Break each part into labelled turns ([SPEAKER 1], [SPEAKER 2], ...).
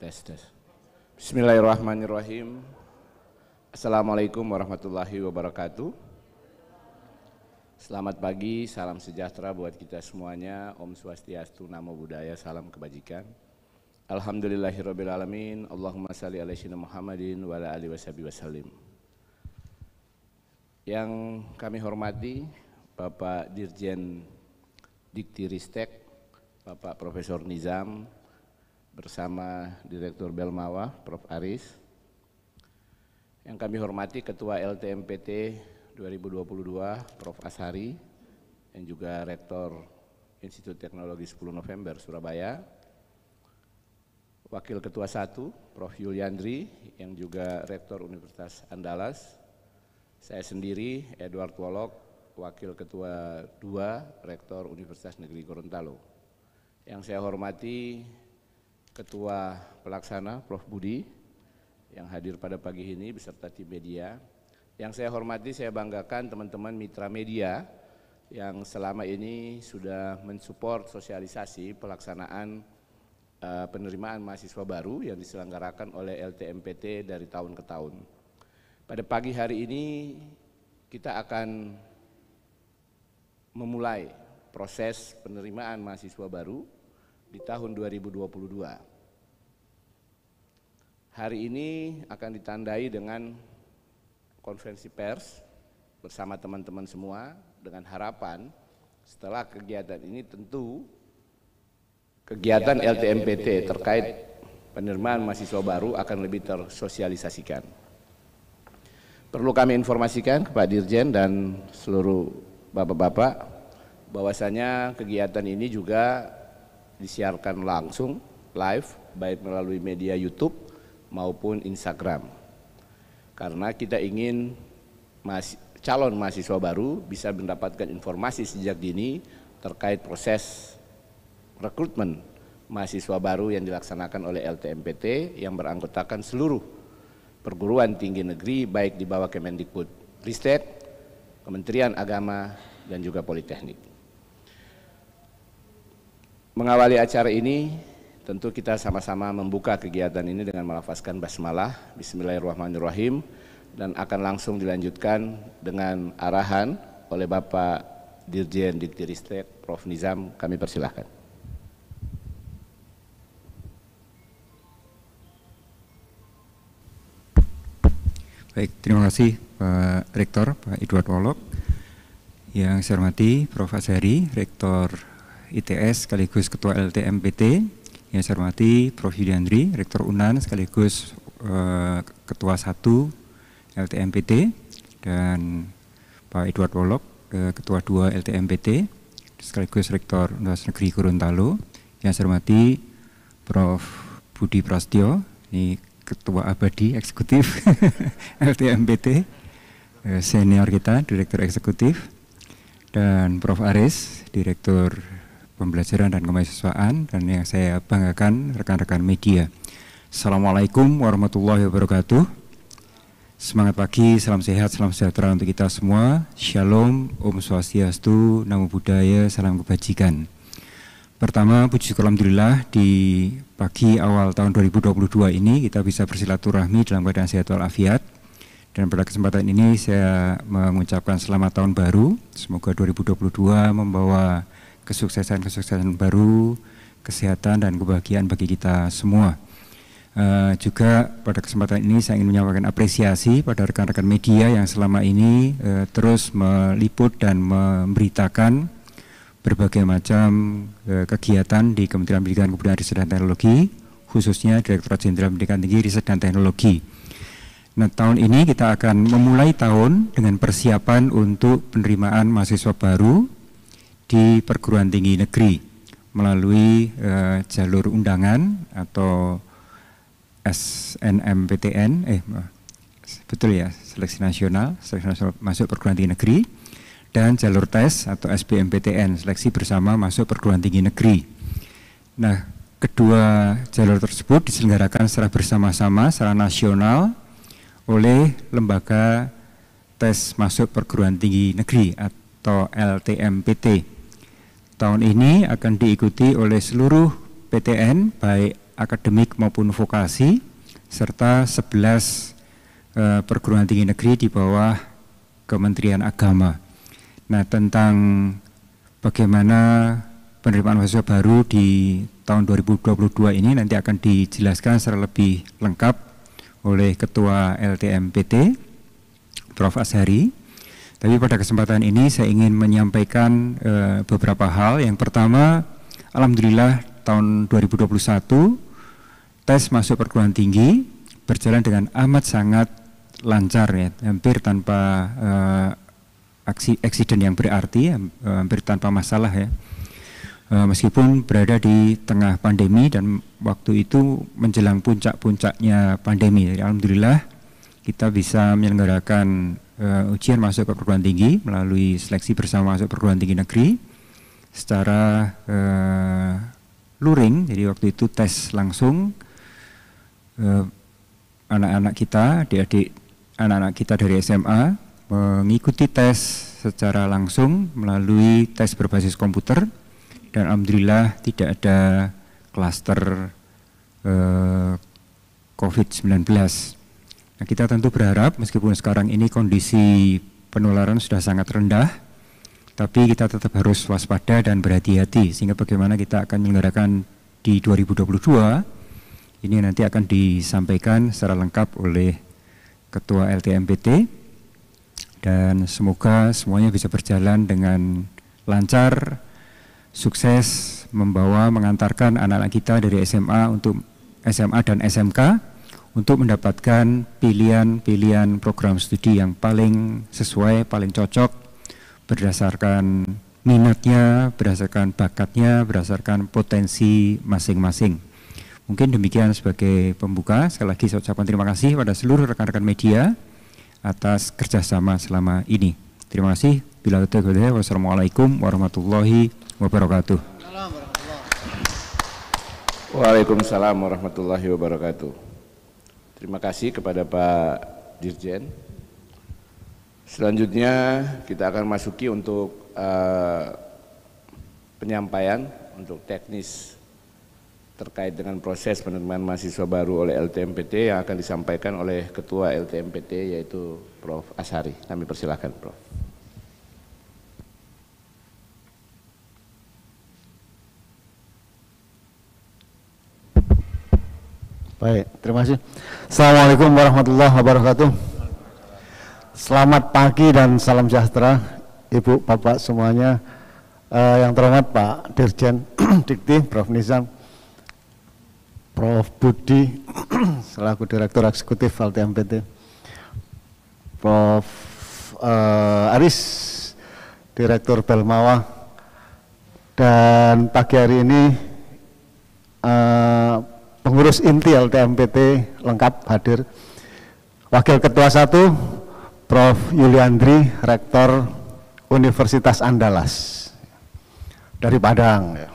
[SPEAKER 1] Tes. Bismillahirrahmanirrahim. Assalamualaikum warahmatullahi wabarakatuh. Selamat pagi, salam sejahtera buat kita semuanya. Om Swastiastu, Namo Buddhaya, salam kebajikan. Alhamdulillahirrabbilalamin. Allahumma salli ala sayyidina Muhammadin wa ala alihi wasallim. Yang kami hormati Bapak Dirjen Diktiristek, Bapak Profesor Nizam, bersama Direktur Belmawa, Prof. Aris. Yang kami hormati Ketua LTMPT 2022, Prof. Ashari, yang juga Rektor Institut Teknologi 10 November, Surabaya. Wakil Ketua 1, Prof. Yuliandri, yang juga Rektor Universitas Andalas. Saya sendiri, Edward Wolok, Wakil Ketua 2, Rektor Universitas Negeri Gorontalo. Yang saya hormati Ketua Pelaksana, Prof. Budi, yang hadir pada pagi ini beserta tim media. Yang saya hormati, saya banggakan teman-teman mitra media yang selama ini sudah mensupport sosialisasi pelaksanaan penerimaan mahasiswa baru yang diselenggarakan oleh LTMPT dari tahun ke tahun. Pada pagi hari ini kita akan memulai proses penerimaan mahasiswa baru di tahun 2022. Hari ini akan ditandai dengan konferensi pers bersama teman-teman semua dengan harapan setelah kegiatan ini tentu kegiatan LTMPT terkait penerimaan mahasiswa baru akan lebih tersosialisasikan. Perlu kami informasikan kepada Dirjen dan seluruh bapak-bapak bahwasanya kegiatan ini juga disiarkan langsung live baik melalui media YouTube maupun Instagram. Karena kita ingin calon mahasiswa baru bisa mendapatkan informasi sejak dini terkait proses rekrutmen mahasiswa baru yang dilaksanakan oleh LTMPT yang beranggotakan seluruh perguruan tinggi negeri baik di bawah Kemendikbud Ristek, Kementerian Agama dan juga Politeknik. Mengawali acara ini, tentu kita sama-sama membuka kegiatan ini dengan melafazkan basmalah, Bismillahirrahmanirrahim, dan akan langsung dilanjutkan dengan arahan oleh Bapak Dirjen Diktiristek, Prof. Nizam. Kami persilahkan.
[SPEAKER 2] Baik, terima kasih Pak Rektor, Pak Edward Wolok. Yang saya hormati Prof. Ashari, Rektor ITS sekaligus Ketua LTMPT. Yang saya hormati Prof. Yuliandri, Rektor UNAN sekaligus Ketua 1 LTMPT, dan Pak Edward Wolok, Ketua 2 LTMPT sekaligus Rektor Universitas Negeri Gorontalo. Yang saya hormati Prof. Budi Prasetyo, ini Ketua Abadi Eksekutif LTMPT, senior kita, Direktur Eksekutif, dan Prof. Aris, Direktur Pembelajaran dan Kemahasiswaan, dan yang saya banggakan rekan-rekan media. Assalamualaikum warahmatullahi wabarakatuh. Semangat pagi, salam sehat, salam sejahtera untuk kita semua. Shalom, Om Swastiastu, Namo Buddhaya, salam kebajikan. Pertama, puji syukur alhamdulillah di pagi awal tahun 2022 ini kita bisa bersilaturahmi dalam keadaan sehat walafiat. Dan pada kesempatan ini saya mengucapkan selamat tahun baru. Semoga 2022 membawa kesuksesan baru, kesehatan dan kebahagiaan bagi kita semua. Juga pada kesempatan ini saya ingin menyampaikan apresiasi pada rekan-rekan media yang selama ini terus meliput dan memberitakan berbagai macam kegiatan di Kementerian Pendidikan, Kebudayaan, Riset dan Teknologi, khususnya Direktorat Jenderal Pendidikan Tinggi, Riset dan Teknologi. Nah, tahun ini kita akan memulai tahun dengan persiapan untuk penerimaan mahasiswa baru di perguruan tinggi negeri melalui jalur undangan atau SNMPTN, betul ya, seleksi nasional masuk perguruan tinggi negeri, dan jalur tes atau SBMPTN, seleksi bersama masuk perguruan tinggi negeri. Nah, kedua jalur tersebut diselenggarakan secara bersama-sama secara nasional oleh Lembaga Tes Masuk Perguruan Tinggi Negeri atau LTMPT. Tahun ini akan diikuti oleh seluruh PTN baik akademik maupun vokasi, serta 11 perguruan tinggi negeri di bawah Kementerian Agama. Nah, tentang bagaimana penerimaan mahasiswa baru di tahun 2022 ini nanti akan dijelaskan secara lebih lengkap oleh Ketua LTMPT, Prof. Azhari. Tapi pada kesempatan ini saya ingin menyampaikan beberapa hal. Yang pertama, alhamdulillah tahun 2021 tes masuk perguruan tinggi berjalan dengan amat sangat lancar ya, hampir tanpa eksiden yang berarti, hampir tanpa masalah ya. Meskipun berada di tengah pandemi dan waktu itu menjelang puncak-puncaknya pandemi. Jadi alhamdulillah kita bisa menyelenggarakan ujian masuk ke perguruan tinggi melalui seleksi bersama masuk perguruan tinggi negeri secara luring. Jadi waktu itu tes langsung, anak-anak kita, adik-adik anak-anak kita dari SMA mengikuti tes secara langsung melalui tes berbasis komputer, dan alhamdulillah tidak ada klaster COVID-19. Nah, kita tentu berharap meskipun sekarang ini kondisi penularan sudah sangat rendah, tapi kita tetap harus waspada dan berhati-hati, sehingga bagaimana kita akan menyelenggarakan di 2022 ini nanti akan disampaikan secara lengkap oleh Ketua LTMPT, dan semoga semuanya bisa berjalan dengan lancar, sukses membawa mengantarkan anak-anak kita dari SMA dan SMK untuk mendapatkan pilihan-pilihan program studi yang paling sesuai, paling cocok berdasarkan minatnya, berdasarkan bakatnya, berdasarkan potensi masing-masing. Mungkin demikian sebagai pembuka. Sekali lagi saya ucapkan terima kasih pada seluruh rekan-rekan media atas kerjasama selama ini. Terima kasih. Wassalamualaikum warahmatullahi wabarakatuh.
[SPEAKER 1] Waalaikumsalam warahmatullahi wabarakatuh. Terima kasih kepada Pak Dirjen. Selanjutnya kita akan masuki untuk penyampaian untuk teknis terkait dengan proses penerimaan mahasiswa baru oleh LTMPT yang akan disampaikan oleh Ketua LTMPT yaitu Prof. Azhari. Kami persilahkan, Prof.
[SPEAKER 3] Baik, terima kasih. Assalamualaikum warahmatullahi wabarakatuh. Selamat pagi dan salam sejahtera Ibu, Bapak semuanya. Yang terhormat Pak Dirjen Dikti, Prof. Nizam, Prof. Budi selaku Direktur Eksekutif LTMPT, Prof. Aris, Direktur Belmawa, dan pagi hari ini pengurus inti LTMPT lengkap hadir. Wakil Ketua 1 Prof. Yuliandri, Rektor Universitas Andalas dari Padang ya.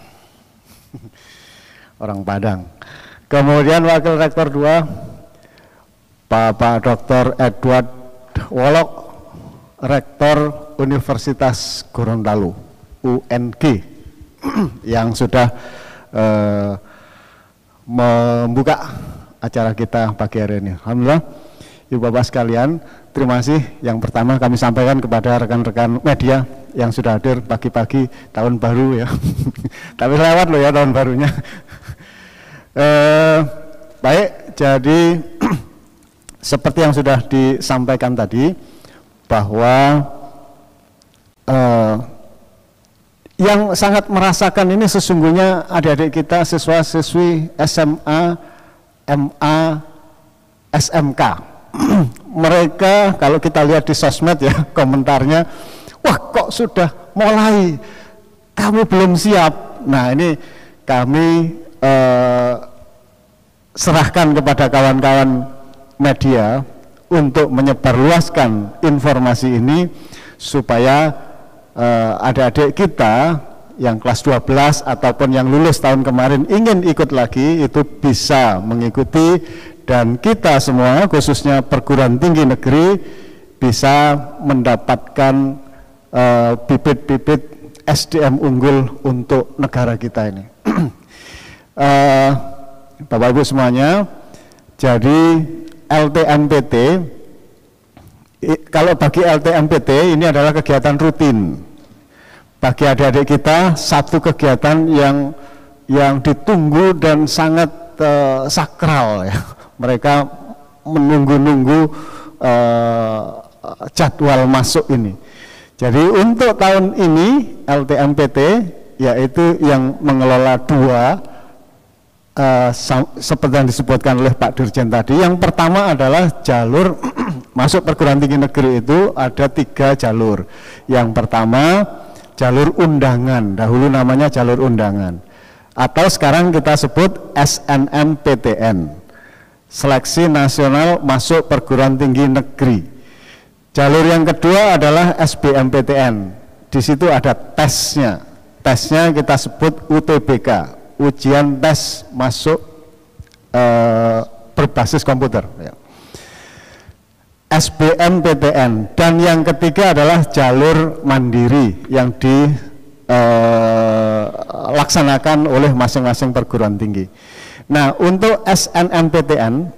[SPEAKER 3] Orang Padang. Kemudian Wakil Rektor 2 Bapak Dr. Edward Wolok, Rektor Universitas Gorontalo UNG yang sudah membuka acara kita pagi hari ini. Alhamdulillah, Ibu Bapak sekalian, terima kasih. Yang pertama kami sampaikan kepada rekan-rekan media yang sudah hadir pagi-pagi tahun baru ya. Tapi lewat loh ya tahun barunya. Baik, jadi seperti yang sudah disampaikan tadi bahwa yang sangat merasakan ini sesungguhnya adik-adik kita siswa-siswi SMA, MA, SMK. Mereka kalau kita lihat di sosmed ya komentarnya, wah kok sudah mulai, kami belum siap. Nah ini kami serahkan kepada kawan-kawan media untuk menyebarluaskan informasi ini supaya adik-adik kita yang kelas 12 ataupun yang lulus tahun kemarin ingin ikut lagi itu bisa mengikuti, dan kita semua khususnya perguruan tinggi negeri bisa mendapatkan bibit-bibit SDM unggul untuk negara kita ini. Bapak Ibu semuanya, jadi LTMPT, kalau bagi LTMPT ini adalah kegiatan rutin. Bagi adik-adik kita satu kegiatan yang ditunggu dan sangat sakral ya. Mereka menunggu-nunggu jadwal masuk ini. Jadi untuk tahun ini LTMPT yaitu yang mengelola dua seperti yang disebutkan oleh Pak Dirjen tadi. Yang pertama adalah jalur masuk perguruan tinggi negeri itu ada 3 jalur. Yang pertama jalur undangan, dahulu namanya jalur undangan, atau sekarang kita sebut SNMPTN, Seleksi Nasional Masuk Perguruan Tinggi Negeri. Jalur yang kedua adalah SBMPTN. Di situ ada tesnya. Tesnya kita sebut UTBK, ujian tes masuk berbasis komputer. Ya. SBMPTN, dan yang ketiga adalah jalur mandiri yang dilaksanakan oleh masing-masing perguruan tinggi. Nah, untuk SNMPTN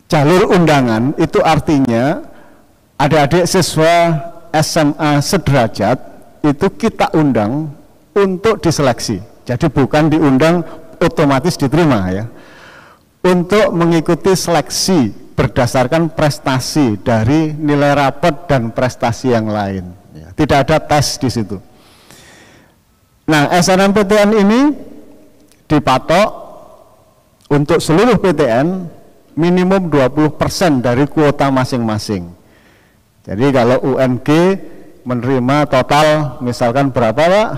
[SPEAKER 3] jalur undangan itu artinya adik-adik siswa SMA sederajat itu kita undang untuk diseleksi. Jadi bukan diundang otomatis diterima ya. Untuk mengikuti seleksi berdasarkan prestasi dari nilai rapot dan prestasi yang lain. Ya, tidak ada tes di situ. Nah, SNMPTN ini dipatok untuk seluruh PTN minimum 20% dari kuota masing-masing. Jadi kalau UNG menerima total misalkan berapa Pak?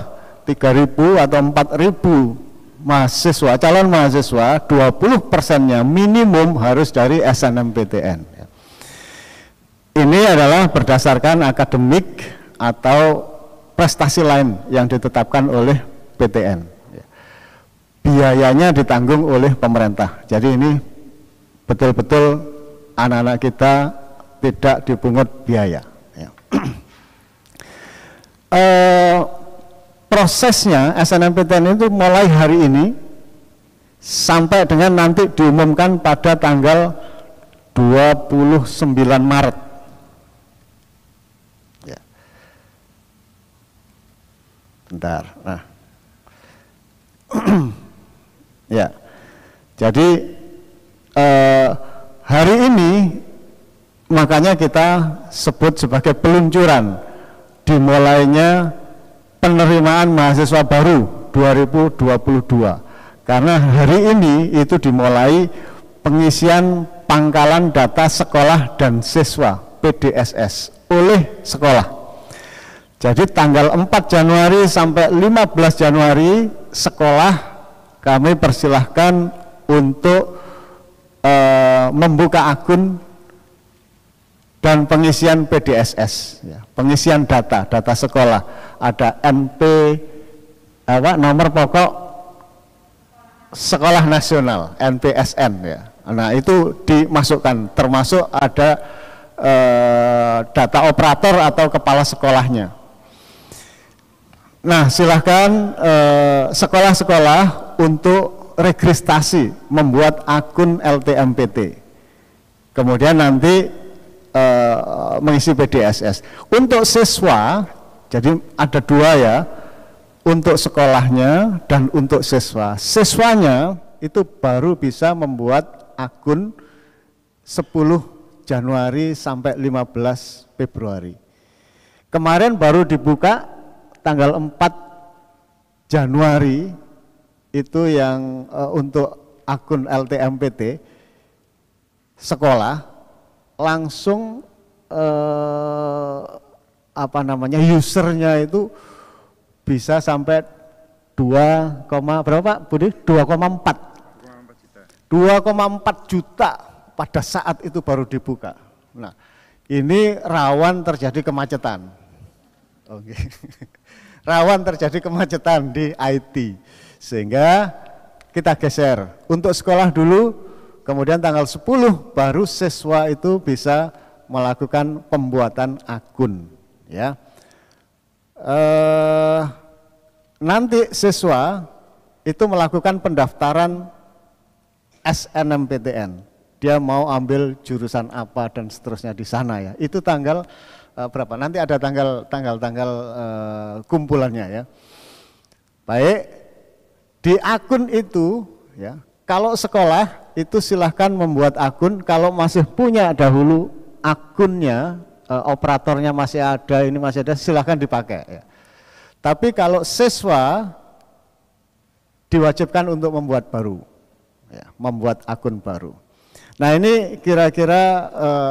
[SPEAKER 3] 3.000 atau 4.000 mahasiswa, calon mahasiswa, 20%-nya minimum harus dari SNMPTN. Ini adalah berdasarkan akademik atau prestasi lain yang ditetapkan oleh PTN. Biayanya ditanggung oleh pemerintah. Jadi ini betul-betul anak-anak kita tidak dipungut biaya. Ya. Prosesnya SNMPTN itu mulai hari ini sampai dengan nanti diumumkan pada tanggal 29 Maret. Ya. Bentar. Nah. Ya. Jadi hari ini makanya kita sebut sebagai peluncuran dimulainya penerimaan mahasiswa baru 2022, karena hari ini itu dimulai pengisian pangkalan data sekolah dan siswa PDSS oleh sekolah. Jadi tanggal 4 Januari sampai 15 Januari sekolah kami persilahkan untuk membuka akun dan pengisian PDSS, ya, pengisian data sekolah. Ada NP, nomor pokok sekolah nasional, NPSN ya. Nah itu dimasukkan, termasuk ada data operator atau kepala sekolahnya. Nah silahkan sekolah-sekolah untuk registrasi membuat akun LTMPT, kemudian nanti mengisi PDSS. Untuk siswa, jadi ada 2 ya, untuk sekolahnya dan untuk siswa. Siswanya itu baru bisa membuat akun 10 Januari sampai 15 Februari. Kemarin baru dibuka tanggal 4 Januari itu yang untuk akun LTMPT sekolah langsung usernya itu bisa sampai 2, berapa Budi? 2,4 juta pada saat itu baru dibuka. Nah ini rawan terjadi kemacetan. Oke. Rawan terjadi kemacetan di IT, sehingga kita geser untuk sekolah dulu, kemudian tanggal 10 baru siswa itu bisa melakukan pembuatan akun ya. nanti siswa itu melakukan pendaftaran SNMPTN. Dia mau ambil jurusan apa dan seterusnya di sana ya. Itu tanggal berapa? Nanti ada tanggal kumpulannya ya. Baik, di akun itu ya, kalau sekolah itu silahkan membuat akun, kalau masih punya dahulu akunnya, operatornya masih ada, ini masih ada, silahkan dipakai ya. Tapi kalau siswa diwajibkan untuk membuat baru, ya, membuat akun baru. Nah ini kira-kira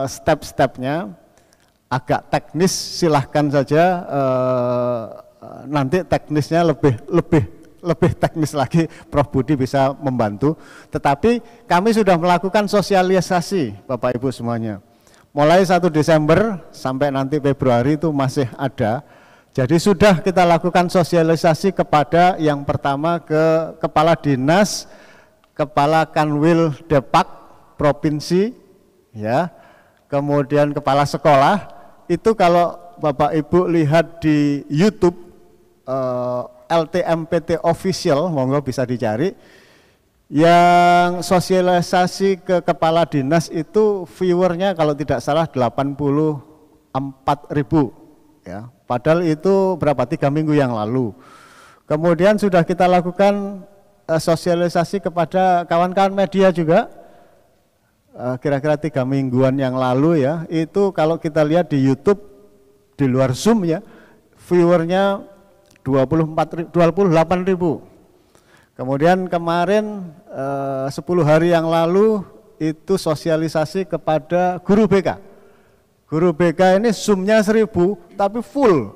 [SPEAKER 3] step-stepnya agak teknis, silahkan saja nanti teknisnya lebih teknis lagi, Prof. Budi bisa membantu. Tetapi kami sudah melakukan sosialisasi Bapak Ibu semuanya. Mulai 1 Desember sampai nanti Februari itu masih ada. Jadi sudah kita lakukan sosialisasi kepada yang pertama ke Kepala Dinas, Kepala Kanwil Depak Provinsi, ya, kemudian Kepala Sekolah. Itu kalau Bapak Ibu lihat di YouTube LTMPT Official, monggo bisa dicari. Yang sosialisasi ke Kepala Dinas itu viewernya kalau tidak salah 84.000, ya. Padahal itu berapa, 3 minggu yang lalu. Kemudian sudah kita lakukan sosialisasi kepada kawan-kawan media juga, kira-kira 3 mingguan yang lalu ya. Itu kalau kita lihat di YouTube di luar Zoom ya, viewernya 28.000. Kemudian kemarin 10 hari yang lalu itu sosialisasi kepada guru BK. Guru BK ini Zoom-nya 1000 tapi full.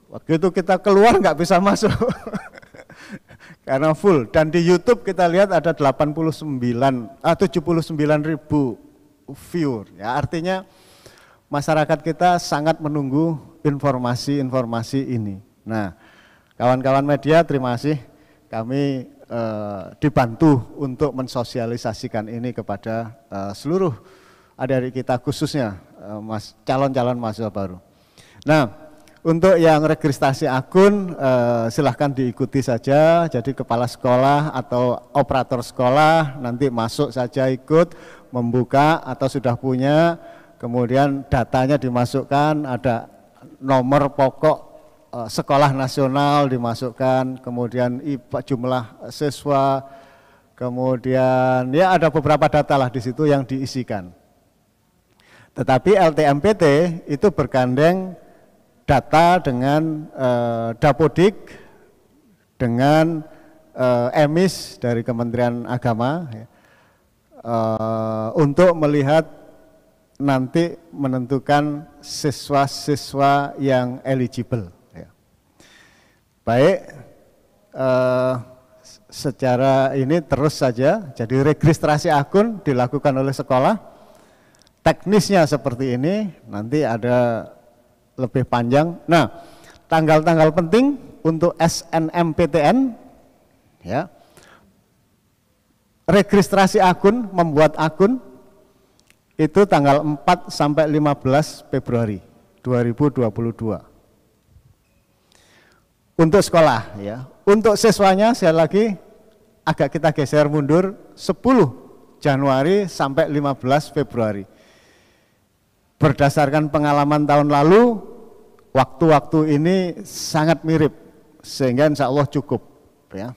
[SPEAKER 3] Begitu kita keluar nggak bisa masuk. Karena full. Dan di YouTube kita lihat ada 79.000 viewer. Ya, artinya masyarakat kita sangat menunggu informasi-informasi ini. Nah, kawan-kawan media terima kasih, kami dibantu untuk mensosialisasikan ini kepada seluruh adik-adik kita, khususnya calon-calon mahasiswa baru. Nah, untuk yang registrasi akun silahkan diikuti saja. Jadi kepala sekolah atau operator sekolah nanti masuk saja, ikut membuka atau sudah punya, kemudian datanya dimasukkan, ada nomor pokok sekolah nasional dimasukkan, kemudian jumlah siswa, kemudian ya ada beberapa data lah di situ yang diisikan. Tetapi LTMPT itu bergandeng data dengan Dapodik, dengan EMIS dari Kementerian Agama, ya, untuk melihat nanti menentukan siswa-siswa yang eligible. Ya. Baik, secara ini terus saja, jadi registrasi akun dilakukan oleh sekolah, teknisnya seperti ini, nanti ada lebih panjang. Nah, tanggal-tanggal penting untuk SNMPTN, ya, registrasi akun, membuat akun, itu tanggal 4 sampai 15 Februari 2022. Untuk sekolah, ya. Untuk siswanya, sekali lagi, agak kita geser mundur, 10 Januari sampai 15 Februari. Berdasarkan pengalaman tahun lalu, waktu-waktu ini sangat mirip, sehingga insya Allah cukup. Ya.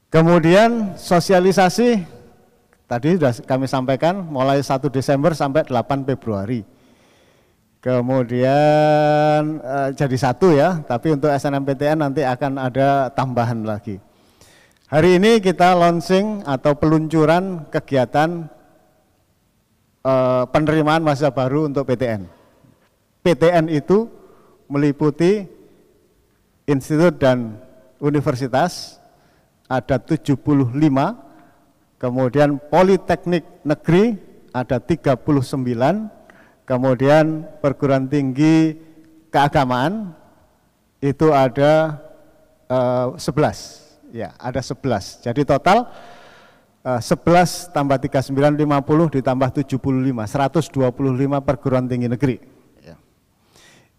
[SPEAKER 3] Kemudian sosialisasi, tadi sudah kami sampaikan, mulai 1 Desember sampai 8 Februari. Kemudian jadi 1 ya, tapi untuk SNMPTN nanti akan ada tambahan lagi. Hari ini kita launching atau peluncuran kegiatan penerimaan mahasiswa baru untuk PTN. PTN itu meliputi institut dan universitas, ada 75, kemudian politeknik negeri ada 39, kemudian perguruan tinggi keagamaan itu ada 11, ya ada 11. Jadi total 11 tambah 39, 50 ditambah 75, 125 perguruan tinggi negeri. Ya.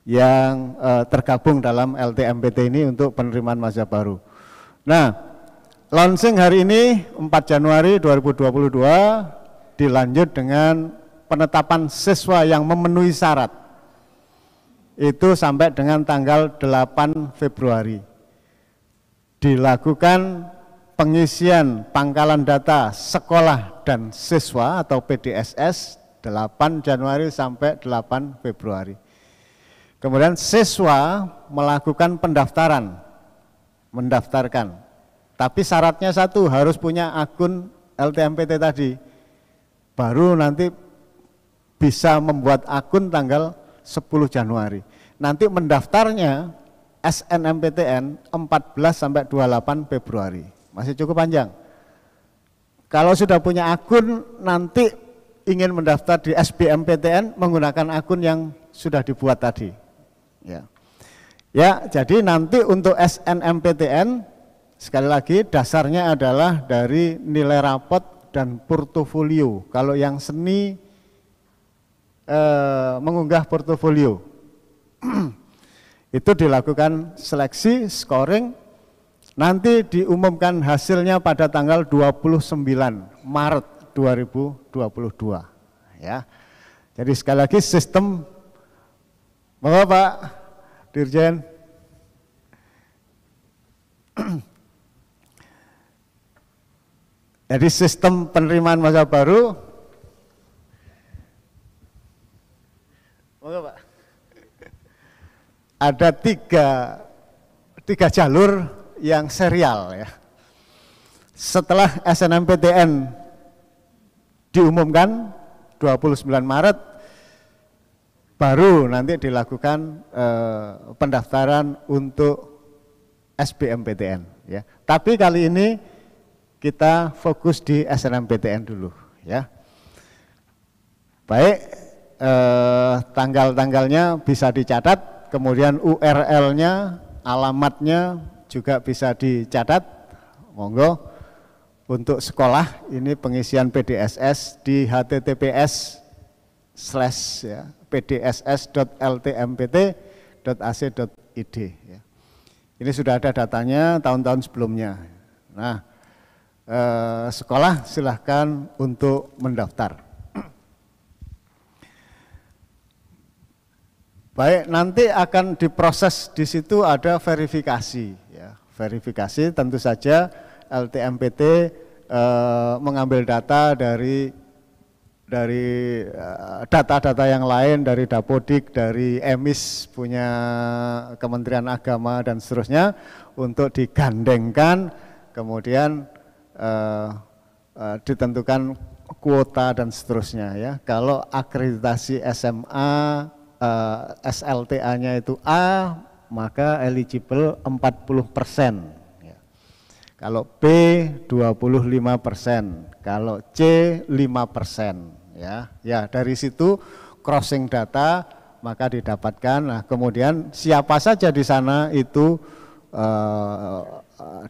[SPEAKER 3] yang tergabung dalam LTMPT ini untuk penerimaan mahasiswa baru. Nah, launching hari ini 4 Januari 2022 dilanjut dengan penetapan siswa yang memenuhi syarat. Itu sampai dengan tanggal 8 Februari. Dilakukan pengisian pangkalan data sekolah dan siswa atau PDSS 8 Januari sampai 8 Februari. Kemudian siswa melakukan mendaftarkan. Tapi syaratnya satu, harus punya akun LTMPT tadi. Baru nanti bisa membuat akun tanggal 10 Januari. Nanti mendaftarnya SNMPTN 14 sampai 28 Februari. Masih cukup panjang. Kalau sudah punya akun, nanti ingin mendaftar di SBMPTN menggunakan akun yang sudah dibuat tadi. Ya, jadi nanti untuk SNMPTN sekali lagi dasarnya adalah dari nilai rapot dan portofolio. Kalau yang seni mengunggah portofolio. Itu dilakukan seleksi, scoring, nanti diumumkan hasilnya pada tanggal 29 Maret 2022. Ya. Jadi sekali lagi sistem, Bapak Pak Dirjen, jadi sistem penerimaan mahasiswa baru, Bapak Pak, ada tiga jalur yang serial ya. Setelah SNMPTN diumumkan 29 Maret, baru nanti dilakukan pendaftaran untuk SBMPTN ya. Tapi kali ini kita fokus di SNMPTN dulu ya. Baik, tanggal-tanggalnya bisa dicatat. Kemudian URL-nya, alamatnya juga bisa dicatat, monggo. Untuk sekolah ini pengisian PDSS di https://pdss.ltmpt.ac.id ya. Ini sudah ada datanya tahun-tahun sebelumnya. Nah, sekolah silahkan untuk mendaftar. Baik, nanti akan diproses di situ ada verifikasi. Ya. Verifikasi tentu saja LTMPT mengambil data dari data-data yang lain, dari Dapodik, dari EMIS punya Kementerian Agama dan seterusnya untuk digandengkan, kemudian ditentukan kuota dan seterusnya. Ya. Kalau akreditasi SMA SLTA-nya itu A, maka eligible 40%. Ya. Kalau B 25%, kalau C 5%. Ya, dari situ crossing data maka didapatkan. Nah, kemudian siapa saja di sana itu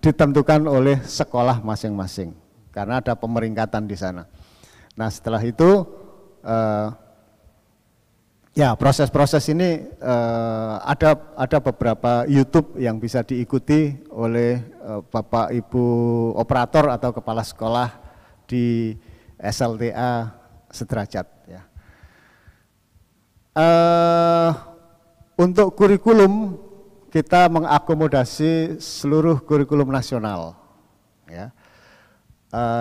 [SPEAKER 3] ditentukan oleh sekolah masing-masing karena ada pemeringkatan di sana. Nah, setelah itu ya, proses-proses ini ada beberapa YouTube yang bisa diikuti oleh Bapak Ibu operator atau kepala sekolah di SLTA sederajat. Ya. Untuk kurikulum kita mengakomodasi seluruh kurikulum nasional. Ya.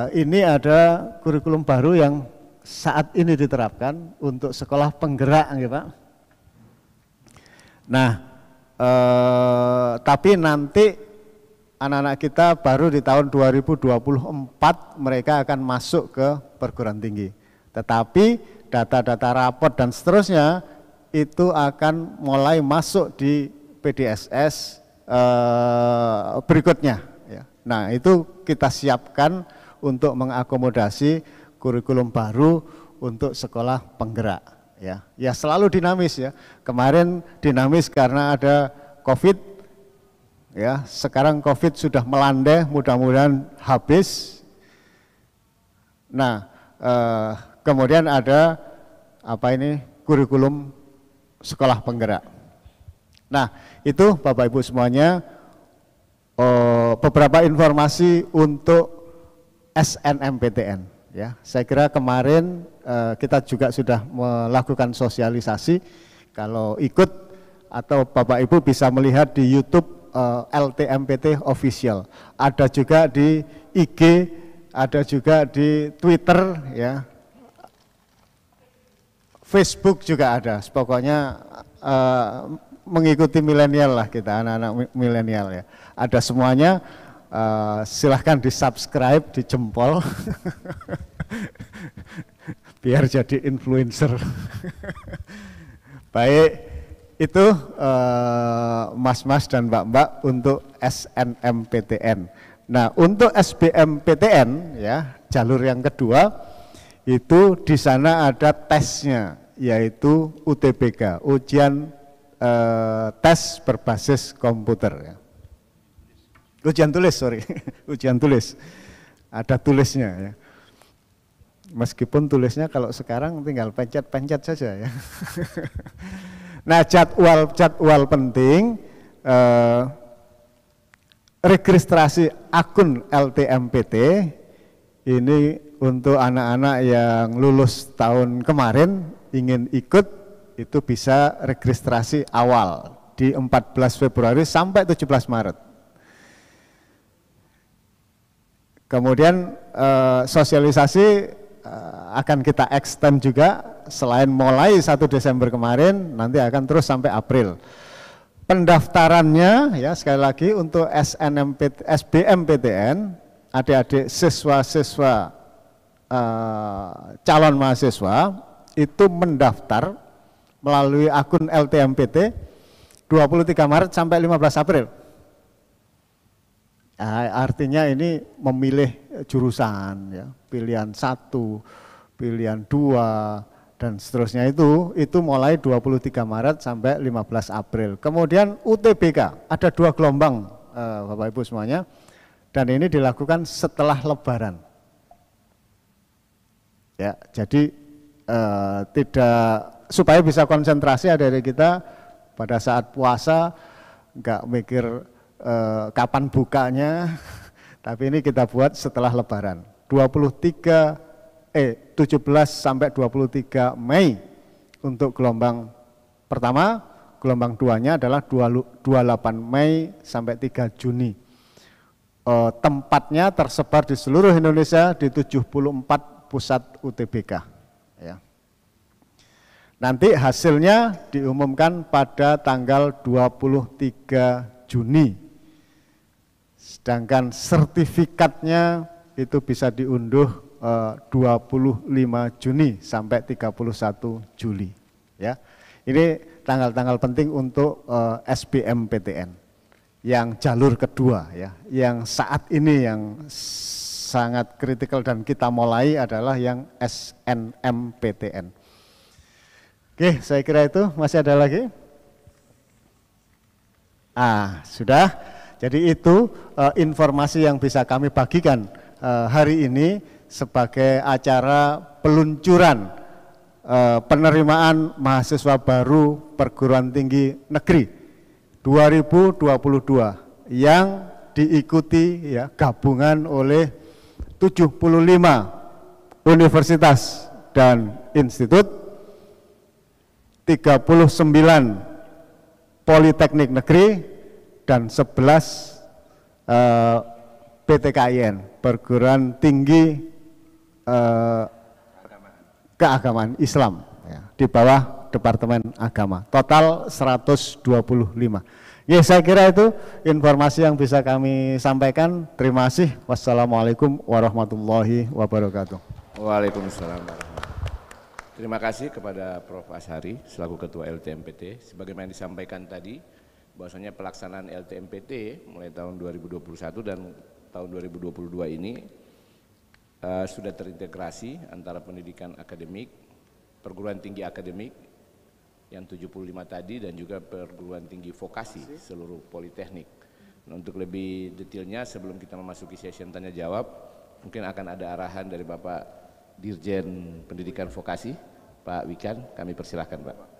[SPEAKER 3] Ini ada kurikulum baru yang saat ini diterapkan untuk sekolah penggerak, ya Pak. Nah, tapi nanti anak-anak kita baru di tahun 2024 mereka akan masuk ke perguruan tinggi. Tetapi data-data raport dan seterusnya itu akan mulai masuk di PDSS berikutnya. Ya. Nah, itu kita siapkan untuk mengakomodasi kurikulum baru untuk sekolah penggerak. Ya, selalu dinamis ya. Kemarin dinamis karena ada COVID. Ya, sekarang COVID sudah melandai, mudah-mudahan habis. Nah, kemudian ada kurikulum sekolah penggerak. Nah, itu Bapak Ibu semuanya beberapa informasi untuk SNMPTN. Ya, saya kira kemarin kita juga sudah melakukan sosialisasi. Kalau ikut atau Bapak Ibu bisa melihat di YouTube LTMPT Official. Ada juga di IG, ada juga di Twitter, ya. Facebook juga ada. Pokoknya mengikuti milenial lah kita, anak-anak milenial ya. Ada semuanya. Silahkan di subscribe, di jempol biar jadi influencer. Baik, itu mas-mas dan mbak-mbak untuk SNMPTN. Nah, untuk SBMPTN ya, jalur yang kedua itu di sana ada tesnya, yaitu UTBK, ujian tes berbasis komputer ya. Ujian tulis, sorry, ujian tulis, ada tulisnya ya. Meskipun tulisnya kalau sekarang tinggal pencet-pencet saja ya. Nah, jadwal penting, registrasi akun LTMPT ini untuk anak-anak yang lulus tahun kemarin ingin ikut, itu bisa registrasi awal di 14 Februari sampai 17 Maret. Kemudian sosialisasi akan kita extend juga, selain mulai 1 Desember kemarin, nanti akan terus sampai April. Pendaftarannya ya, sekali lagi untuk SBMPTN, adik-adik siswa-siswa calon mahasiswa itu mendaftar melalui akun LTMPT 23 Maret sampai 15 April. Artinya ini memilih jurusan ya, pilihan 1, pilihan 2 dan seterusnya, itu mulai 23 Maret sampai 15 April. Kemudian UTBK ada 2 gelombang Bapak Ibu semuanya, dan ini dilakukan setelah Lebaran. Ya, jadi tidak, supaya bisa konsentrasi adik-adik kita pada saat puasa, enggak mikir kapan bukanya, tapi ini kita buat setelah Lebaran. 17 sampai 23 Mei untuk gelombang pertama, gelombang 2-nya adalah 28 Mei sampai 3 Juni. Tempatnya tersebar di seluruh Indonesia di 74 pusat UTBK. Ya. Nanti hasilnya diumumkan pada tanggal 23 Juni. Sedangkan sertifikatnya itu bisa diunduh 25 Juni sampai 31 Juli. Ya, ini tanggal-tanggal penting untuk SBMPTN yang jalur kedua ya, yang saat ini yang sangat kritikal dan kita mulai adalah yang SNMPTN. Oke, saya kira itu. Masih ada lagi? Sudah. Jadi itu informasi yang bisa kami bagikan hari ini sebagai acara peluncuran penerimaan mahasiswa baru perguruan tinggi negeri 2022 yang diikuti ya, gabungan oleh 75 universitas dan institut, 39 politeknik negeri, dan 11 PTKIN, perguruan tinggi keagamaan Islam ya, di bawah Departemen Agama. Total 125. Ya, saya kira itu informasi yang bisa kami sampaikan. Terima kasih. Wassalamualaikum warahmatullahi wabarakatuh.
[SPEAKER 1] Waalaikumsalam. Terima kasih kepada Prof. Ashari selaku Ketua LTMPT. Sebagaimana disampaikan tadi, bahwasanya pelaksanaan LTMPT mulai tahun 2021 dan tahun 2022 ini sudah terintegrasi antara pendidikan akademik, perguruan tinggi akademik yang 75 tadi, dan juga perguruan tinggi vokasi seluruh politeknik. Nah, untuk lebih detailnya sebelum kita memasuki session tanya jawab, mungkin akan ada arahan dari Bapak Dirjen Pendidikan Vokasi, Pak Wikan, kami persilahkan Pak.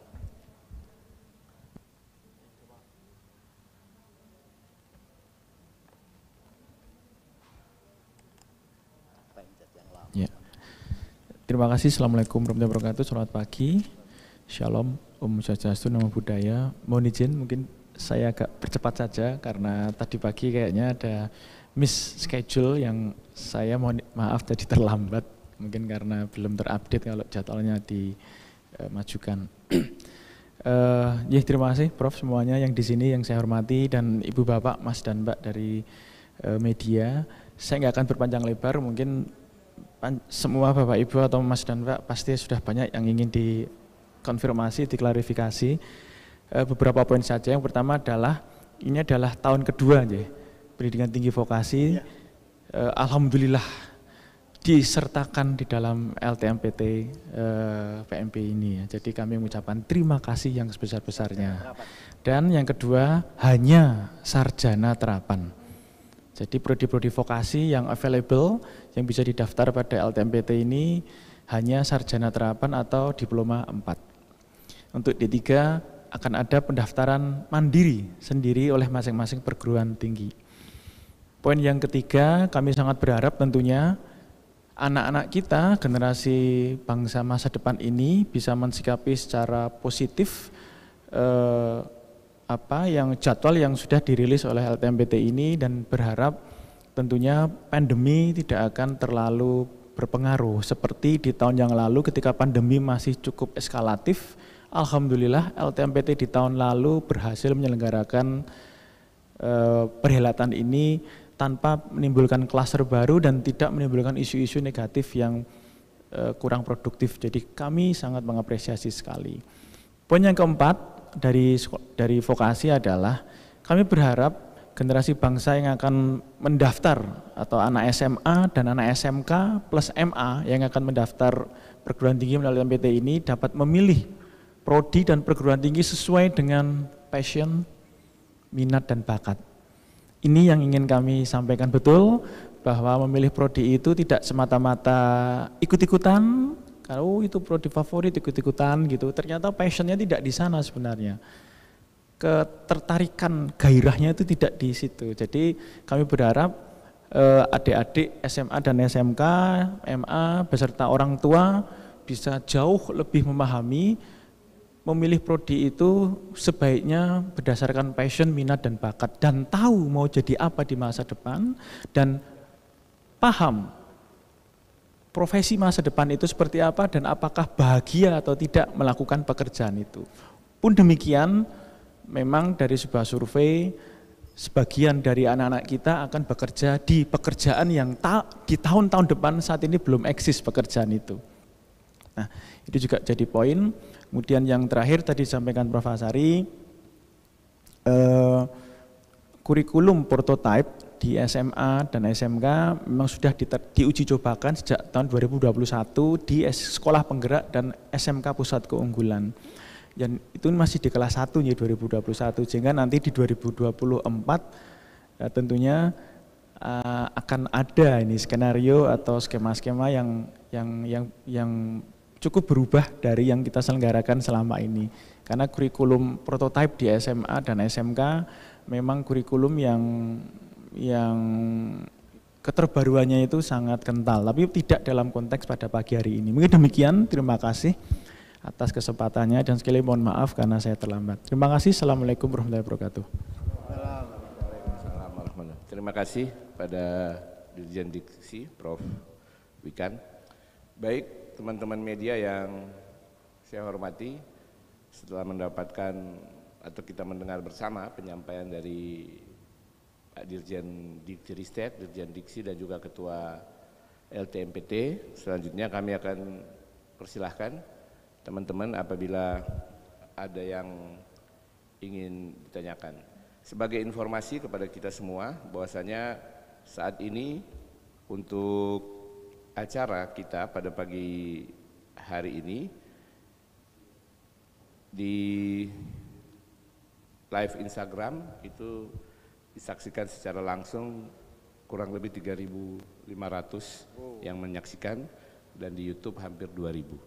[SPEAKER 4] terima kasih. Assalamualaikum warahmatullahi wabarakatuh. Selamat pagi. Shalom, Om Swastiastu, Namo Buddhaya. Mohon izin mungkin saya agak percepat saja karena tadi pagi kayaknya ada miss schedule yang saya mohon maaf tadi terlambat. Mungkin karena belum terupdate kalau jadwalnya dimajukan. Ya, terima kasih Prof semuanya yang di sini yang saya hormati dan Ibu Bapak, Mas dan Mbak dari media. Saya nggak akan berpanjang lebar, mungkin semua Bapak Ibu atau Mas dan Mbak pasti sudah banyak yang ingin dikonfirmasi, diklarifikasi. Beberapa poin saja. Yang pertama adalah ini adalah tahun kedua ya, pendidikan tinggi vokasi. Alhamdulillah disertakan di dalam LTMPT PMP ini ya. Jadi kami mengucapkan terima kasih yang sebesar-besarnya. Dan yang kedua hanya sarjana terapan. Jadi prodi-prodi vokasi yang available, yang bisa didaftar pada LTMPT ini hanya sarjana terapan atau diploma 4. Untuk D3 akan ada pendaftaran mandiri sendiri oleh masing-masing perguruan tinggi. Poin yang ketiga, kami sangat berharap tentunya anak-anak kita, generasi bangsa masa depan ini bisa mensikapi secara positif jadwal yang sudah dirilis oleh LTMPT ini dan berharap tentunya pandemi tidak akan terlalu berpengaruh seperti di tahun yang lalu ketika pandemi masih cukup eskalatif. Alhamdulillah LTMPT di tahun lalu berhasil menyelenggarakan perhelatan ini tanpa menimbulkan klaster baru dan tidak menimbulkan isu-isu negatif yang kurang produktif. Jadi kami sangat mengapresiasi sekali. Poin yang keempat dari vokasi adalah kami berharap generasi bangsa yang akan mendaftar atau anak SMA dan anak SMK plus MA yang akan mendaftar perguruan tinggi melalui MPT ini dapat memilih prodi dan perguruan tinggi sesuai dengan passion, minat dan bakat. Ini yang ingin kami sampaikan betul, bahwa memilih prodi itu tidak semata-mata ikut-ikutan, kalau itu prodi favorit ikut-ikutan gitu, ternyata passionnya tidak di sana sebenarnya. Ketertarikan gairahnya itu tidak di situ. Jadi kami berharap adik-adik SMA dan SMK, MA beserta orang tua bisa jauh lebih memahami memilih prodi itu sebaiknya berdasarkan passion, minat dan bakat dan tahu mau jadi apa di masa depan dan paham profesi masa depan itu seperti apa dan apakah bahagia atau tidak melakukan pekerjaan itu. Pun demikian, memang dari sebuah survei, sebagian dari anak-anak kita akan bekerja di pekerjaan yang di tahun-tahun depan saat ini belum eksis pekerjaan itu. Nah, itu juga jadi poin. Kemudian yang terakhir tadi disampaikan Prof. Asari, kurikulum prototype di SMA dan SMK memang sudah diuji cobakan sejak tahun 2021 di sekolah penggerak dan SMK pusat keunggulan. Dan itu masih di kelas 1 ya 2021, sehingga nanti di 2024 tentunya akan ada ini skenario atau skema-skema yang cukup berubah dari yang kita selenggarakan selama ini. Karena kurikulum prototype di SMA dan SMK memang kurikulum yang keterbaruannya itu sangat kental, tapi tidak dalam konteks pada pagi hari ini. Mungkin demikian, terima kasih atas kesempatannya dan sekali mohon maaf karena saya terlambat. Terima kasih, Assalamualaikum warahmatullahi wabarakatuh.
[SPEAKER 1] Terima kasih pada Dirjen Diksi, Prof. Wikan. Baik, teman-teman media yang saya hormati, setelah mendapatkan atau kita mendengar bersama penyampaian dari Dirjen Dikti-Ristek, Dirjen Diksi dan juga Ketua LTMPT. Selanjutnya kami akan persilahkan teman-teman apabila ada yang ingin ditanyakan. Sebagai informasi kepada kita semua bahwasanya saat ini untuk acara kita pada pagi hari ini di live Instagram itu disaksikan secara langsung kurang lebih 3.500 yang menyaksikan dan di YouTube hampir 2.000.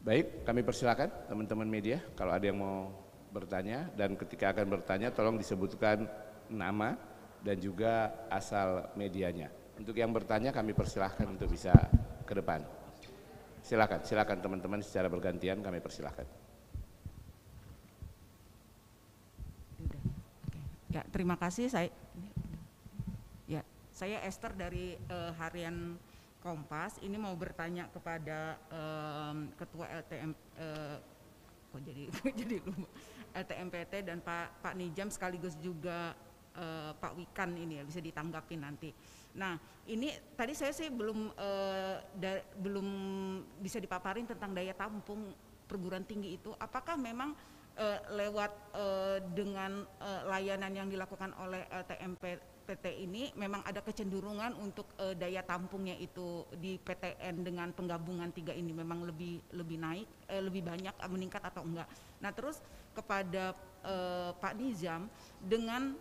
[SPEAKER 1] Baik, kami persilakan teman-teman media kalau ada yang mau bertanya, dan ketika akan bertanya tolong disebutkan nama dan juga asal medianya. Untuk yang bertanya kami persilahkan untuk bisa ke depan. Silakan teman-teman secara bergantian kami persilahkan.
[SPEAKER 5] Ya, terima kasih. Saya Esther dari Harian Kompas. Ini mau bertanya kepada Ketua LTMPT dan Pak Nijam, sekaligus juga Pak Wikan ini ya, bisa ditanggapi nanti. Nah, ini tadi saya sih belum bisa dipaparin tentang daya tampung perguruan tinggi itu. Apakah memang lewat dengan layanan yang dilakukan oleh LTMPT ini memang ada kecenderungan untuk daya tampungnya itu di PTN dengan penggabungan 3 ini memang lebih naik, lebih banyak, meningkat atau enggak? Nah, terus kepada Pak Nizam dengan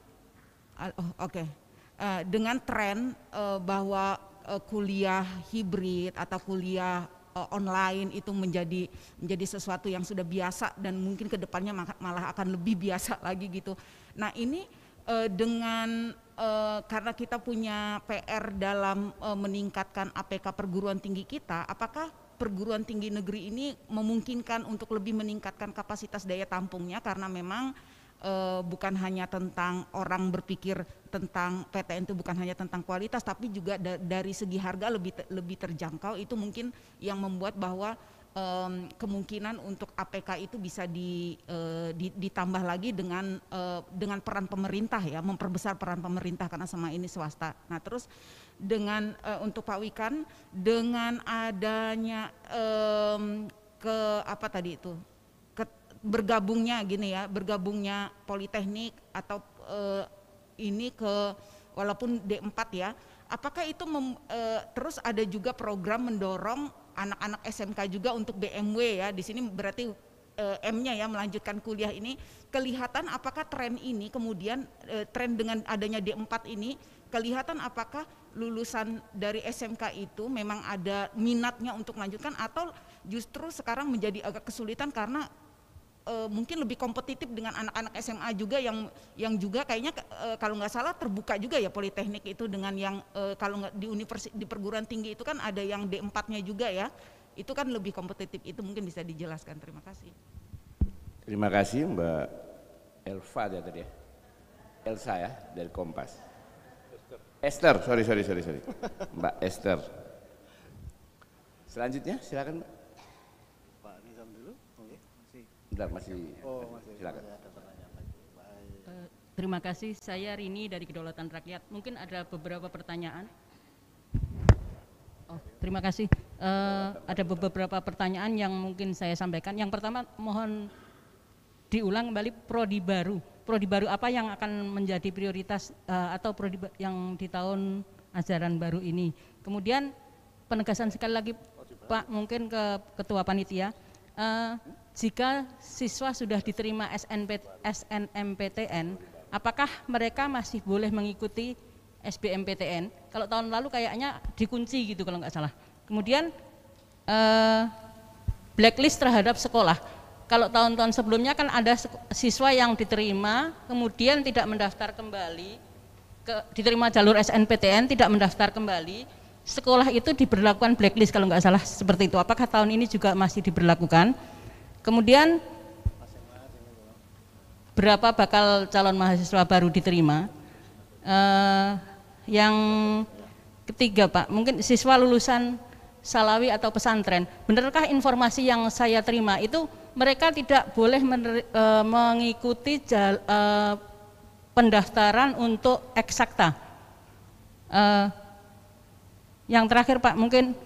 [SPEAKER 5] dengan tren bahwa kuliah hibrid atau kuliah online itu menjadi sesuatu yang sudah biasa dan mungkin kedepannya malah akan lebih biasa lagi gitu. Nah, ini dengan karena kita punya PR dalam meningkatkan APK perguruan tinggi kita, apakah perguruan tinggi negeri ini memungkinkan untuk lebih meningkatkan kapasitas daya tampungnya, karena memang bukan hanya tentang orang berpikir tentang PTN itu bukan hanya tentang kualitas, tapi juga dari segi harga lebih terjangkau. Itu mungkin yang membuat bahwa kemungkinan untuk APK itu bisa ditambah lagi dengan peran pemerintah ya, memperbesar peran pemerintah karena sama ini swasta. Nah, terus dengan untuk Pak Wikan, dengan adanya bergabungnya Politeknik atau ini ke walaupun D4 ya, apakah itu terus ada juga program mendorong anak-anak SMK juga untuk BMW ya, di sini berarti M-nya ya, melanjutkan kuliah ini, kelihatan apakah tren ini kemudian tren dengan adanya D4 ini kelihatan apakah lulusan dari SMK itu memang ada minatnya untuk melanjutkan, atau justru sekarang menjadi agak kesulitan karena mungkin lebih kompetitif dengan anak-anak SMA juga yang juga kayaknya kalau nggak salah terbuka juga ya Politeknik itu dengan yang kalau nggak di perguruan tinggi itu kan ada yang D4-nya juga ya, itu kan lebih kompetitif. Itu mungkin bisa dijelaskan. Terima kasih.
[SPEAKER 1] Terima kasih Mbak Elva ya tadi ya, Elsa ya dari Kompas. Esther, sorry Mbak Esther. Selanjutnya silakan Mbak. Bentar, masih. Silakan.
[SPEAKER 6] Terima kasih, saya Rini dari Kedaulatan Rakyat. Mungkin ada beberapa pertanyaan. Terima kasih. Ada beberapa pertanyaan yang mungkin saya sampaikan. Yang pertama, mohon diulang kembali prodi baru. Prodi baru apa yang akan menjadi prioritas atau prodi yang di tahun ajaran baru ini. Kemudian penegasan sekali lagi Pak, mungkin ke Ketua Panitia. Jika siswa sudah diterima SNMPTN, apakah mereka masih boleh mengikuti SBMPTN? Kalau tahun lalu kayaknya dikunci gitu kalau nggak salah. Kemudian blacklist terhadap sekolah. Kalau tahun-tahun sebelumnya kan ada siswa yang diterima, kemudian tidak mendaftar kembali, diterima jalur SNPTN, tidak mendaftar kembali, sekolah itu diberlakukan blacklist kalau nggak salah seperti itu. Apakah tahun ini juga masih diberlakukan? Kemudian berapa bakal calon mahasiswa baru diterima? Yang ketiga Pak, mungkin siswa lulusan Salawi atau pesantren, benarkah informasi yang saya terima itu mereka tidak boleh mengikuti pendaftaran untuk eksakta? Yang terakhir Pak, mungkin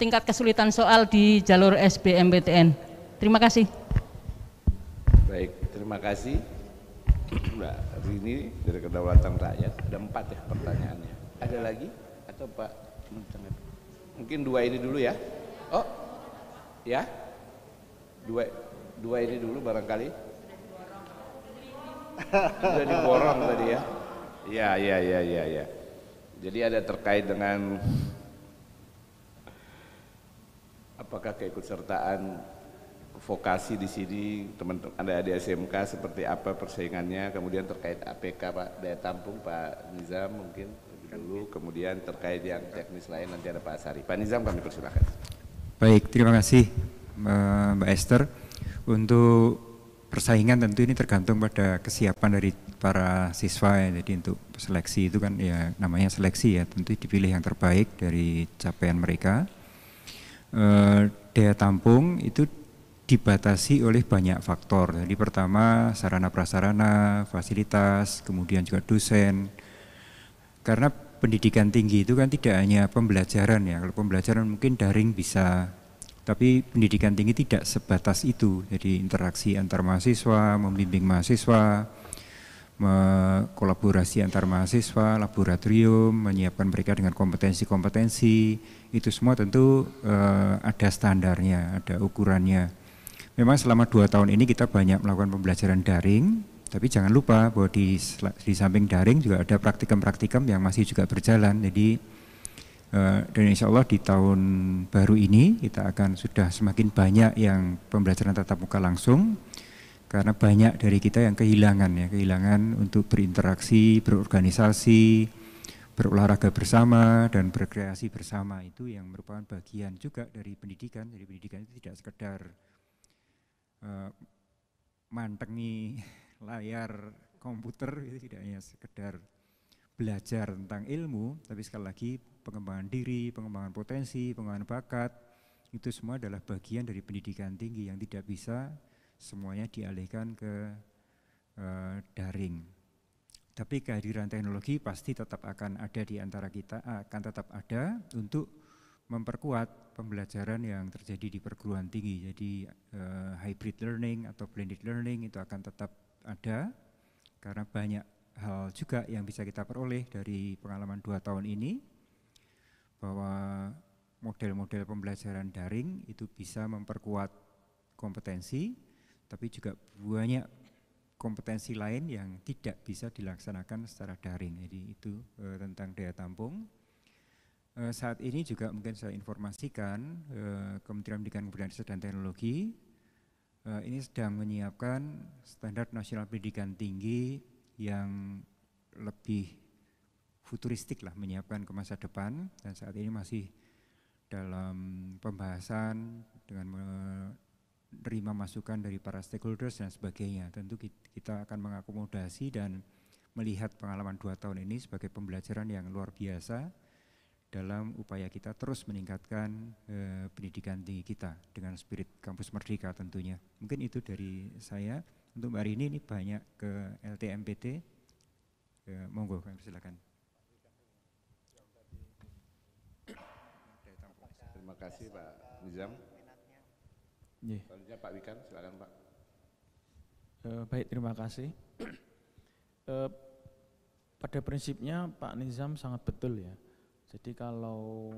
[SPEAKER 6] tingkat kesulitan soal di jalur SBMPTN. Terima kasih.
[SPEAKER 1] Baik, terima kasih Mbak Rini dari Kedaulatan Rakyat. Ada 4 ya pertanyaannya. Ada lagi atau Pak? Mungkin 2 ini dulu ya. Oh, ya, 2 ini dulu barangkali. Sudah diborong tadi ya. Ya. Jadi ada terkait dengan apakah keikutsertaan vokasi di sini, teman-teman ada di SMK seperti apa persaingannya, kemudian terkait APK Pak, daya tampung Pak Nizam mungkin dulu, kemudian terkait yang teknis lain nanti ada Pak Asari. Pak Nizam kami persilahkan.
[SPEAKER 2] Baik, terima kasih Mbak Esther. Untuk persaingan tentu ini tergantung pada kesiapan dari para siswa ya. Jadi untuk seleksi itu kan ya namanya seleksi ya, tentu dipilih yang terbaik dari capaian mereka. Daya tampung itu dibatasi oleh banyak faktor. Jadi pertama sarana prasarana, fasilitas, kemudian juga dosen. Karena pendidikan tinggi itu kan tidak hanya pembelajaran ya. Kalau pembelajaran mungkin daring bisa, tapi pendidikan tinggi tidak sebatas itu. Jadi interaksi antar mahasiswa, membimbing mahasiswa, kolaborasi antar mahasiswa, laboratorium, menyiapkan mereka dengan kompetensi-kompetensi, itu semua tentu ada standarnya, ada ukurannya. Memang selama 2 tahun ini kita banyak melakukan pembelajaran daring, tapi jangan lupa bahwa di samping daring juga ada praktikum-praktikum yang masih juga berjalan. Jadi dan insya Allah di tahun baru ini kita akan sudah semakin banyak yang pembelajaran tatap muka langsung, karena banyak dari kita yang kehilangan untuk berinteraksi, berorganisasi, berolahraga bersama dan berkreasi bersama. Itu yang merupakan bagian juga dari pendidikan. Jadi pendidikan itu tidak sekedar mantengi layar komputer, itu tidak hanya sekedar belajar tentang ilmu, tapi sekali lagi pengembangan diri, pengembangan potensi, pengembangan bakat, itu semua adalah bagian dari pendidikan tinggi yang tidak bisa semuanya dialihkan ke daring. Tapi kehadiran teknologi pasti tetap akan ada di antara kita, akan tetap ada untuk memperkuat pembelajaran yang terjadi di perguruan tinggi. Jadi hybrid learning atau blended learning itu akan tetap ada, karena banyak hal juga yang bisa kita peroleh dari pengalaman 2 tahun ini, bahwa model-model pembelajaran daring itu bisa memperkuat kompetensi, tapi juga banyak kompetensi lain yang tidak bisa dilaksanakan secara daring. Jadi itu tentang daya tampung. Saat ini juga mungkin saya informasikan Kementerian Pendidikan Kebudayaan dan Teknologi ini sedang menyiapkan standar nasional pendidikan tinggi yang lebih futuristik lah, menyiapkan ke masa depan, dan saat ini masih dalam pembahasan dengan menerima masukan dari para stakeholders dan sebagainya. Tentu kita akan mengakomodasi dan melihat pengalaman 2 tahun ini sebagai pembelajaran yang luar biasa dalam upaya kita terus meningkatkan pendidikan tinggi kita dengan spirit kampus merdeka tentunya. Mungkin itu dari saya. Untuk hari ini banyak ke LTMPT. Monggo, kami silakan.
[SPEAKER 1] Terima kasih Pak Nizam. Selanjutnya Pak Wikan, silakan Pak.
[SPEAKER 4] Baik, terima kasih. Pada prinsipnya Pak Nizam sangat betul ya. Jadi kalau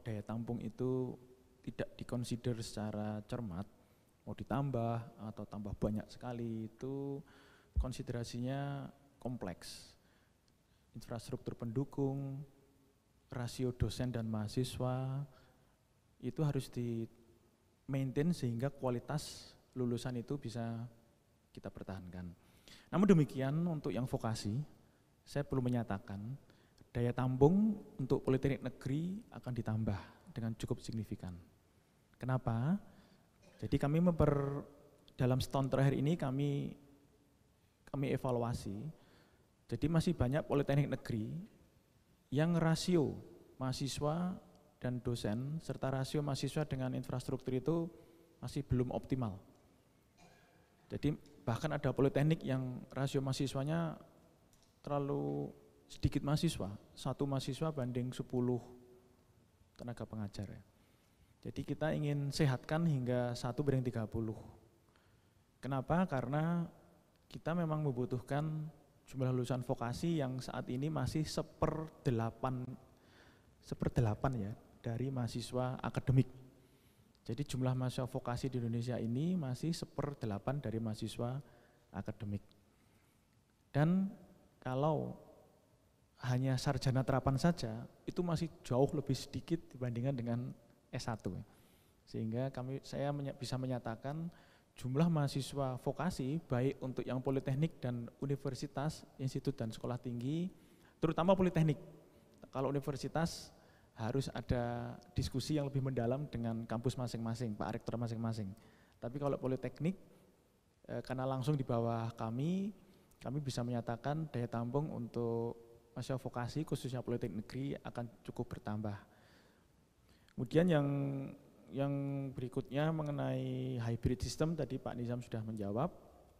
[SPEAKER 4] daya tampung itu tidak dikonsider secara cermat, mau ditambah atau tambah banyak sekali, itu konsiderasinya kompleks. Infrastruktur pendukung, rasio dosen dan mahasiswa, itu harus di-maintain sehingga kualitas lulusan itu bisa kita pertahankan. Namun demikian untuk yang vokasi, saya perlu menyatakan daya tampung untuk politeknik negeri akan ditambah dengan cukup signifikan. Kenapa? Jadi kami dalam setahun terakhir ini kami evaluasi. Jadi masih banyak politeknik negeri yang rasio mahasiswa dan dosen serta rasio mahasiswa dengan infrastruktur itu masih belum optimal. Jadi bahkan ada politeknik yang rasio mahasiswanya terlalu sedikit mahasiswa, 1 mahasiswa banding 10 tenaga pengajar ya. Jadi kita ingin sehatkan hingga 1:30. Kenapa? Karena kita memang membutuhkan jumlah lulusan vokasi yang saat ini masih 1/8 ya dari mahasiswa akademik. Jadi jumlah mahasiswa vokasi di Indonesia ini masih 1/8 dari mahasiswa akademik. Dan kalau hanya sarjana terapan saja, itu masih jauh lebih sedikit dibandingkan dengan S1. Sehingga saya bisa menyatakan jumlah mahasiswa vokasi, baik untuk yang politeknik dan universitas, institut dan sekolah tinggi, terutama politeknik. Kalau universitas harus ada diskusi yang lebih mendalam dengan kampus masing-masing, Pak Rektor masing-masing. Tapi kalau Politeknik, karena langsung di bawah kami bisa menyatakan daya tampung untuk mahasiswa vokasi khususnya Politeknik Negeri akan cukup bertambah. Kemudian yang berikutnya mengenai hybrid system tadi Pak Nizam sudah menjawab,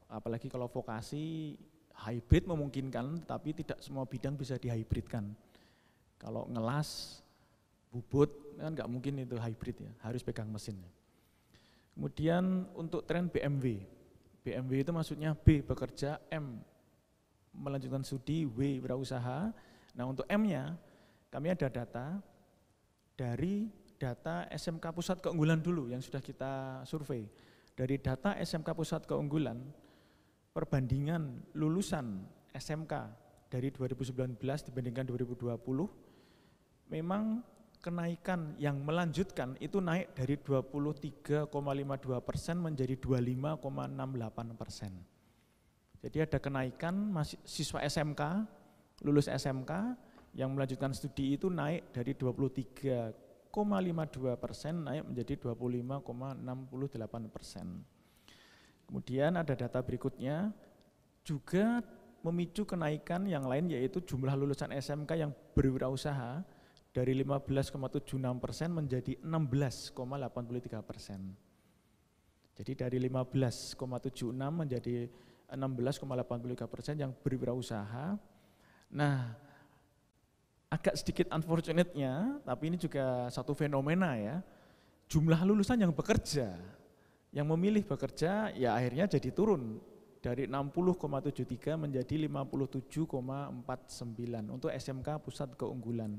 [SPEAKER 4] apalagi kalau vokasi hybrid memungkinkan, tapi tidak semua bidang bisa dihybridkan. Kalau ngelas, bubut kan nggak mungkin itu hybrid ya, harus pegang mesin. Kemudian untuk tren BMW itu maksudnya B bekerja, M melanjutkan studi, W wirausaha. Nah untuk M-nya kami ada data dari data SMK Pusat Keunggulan dulu yang sudah kita survei. Dari data SMK Pusat Keunggulan, perbandingan lulusan SMK dari 2019 dibandingkan 2020, memang kenaikan yang melanjutkan itu naik dari 23,52% menjadi 25,68%. Jadi ada kenaikan siswa SMK, lulus SMK yang melanjutkan studi itu naik dari 23,52% naik menjadi 25,68%. Kemudian ada data berikutnya juga memicu kenaikan yang lain yaitu jumlah lulusan SMK yang berwirausaha dari 15,76% menjadi 16,83%. Jadi dari 15,76 menjadi 16,83% yang berwirausaha. Nah, agak sedikit unfortunate-nya, tapi ini juga satu fenomena ya, jumlah lulusan yang bekerja, yang memilih bekerja ya akhirnya jadi turun dari 60,73 menjadi 57,49 untuk SMK Pusat Keunggulan.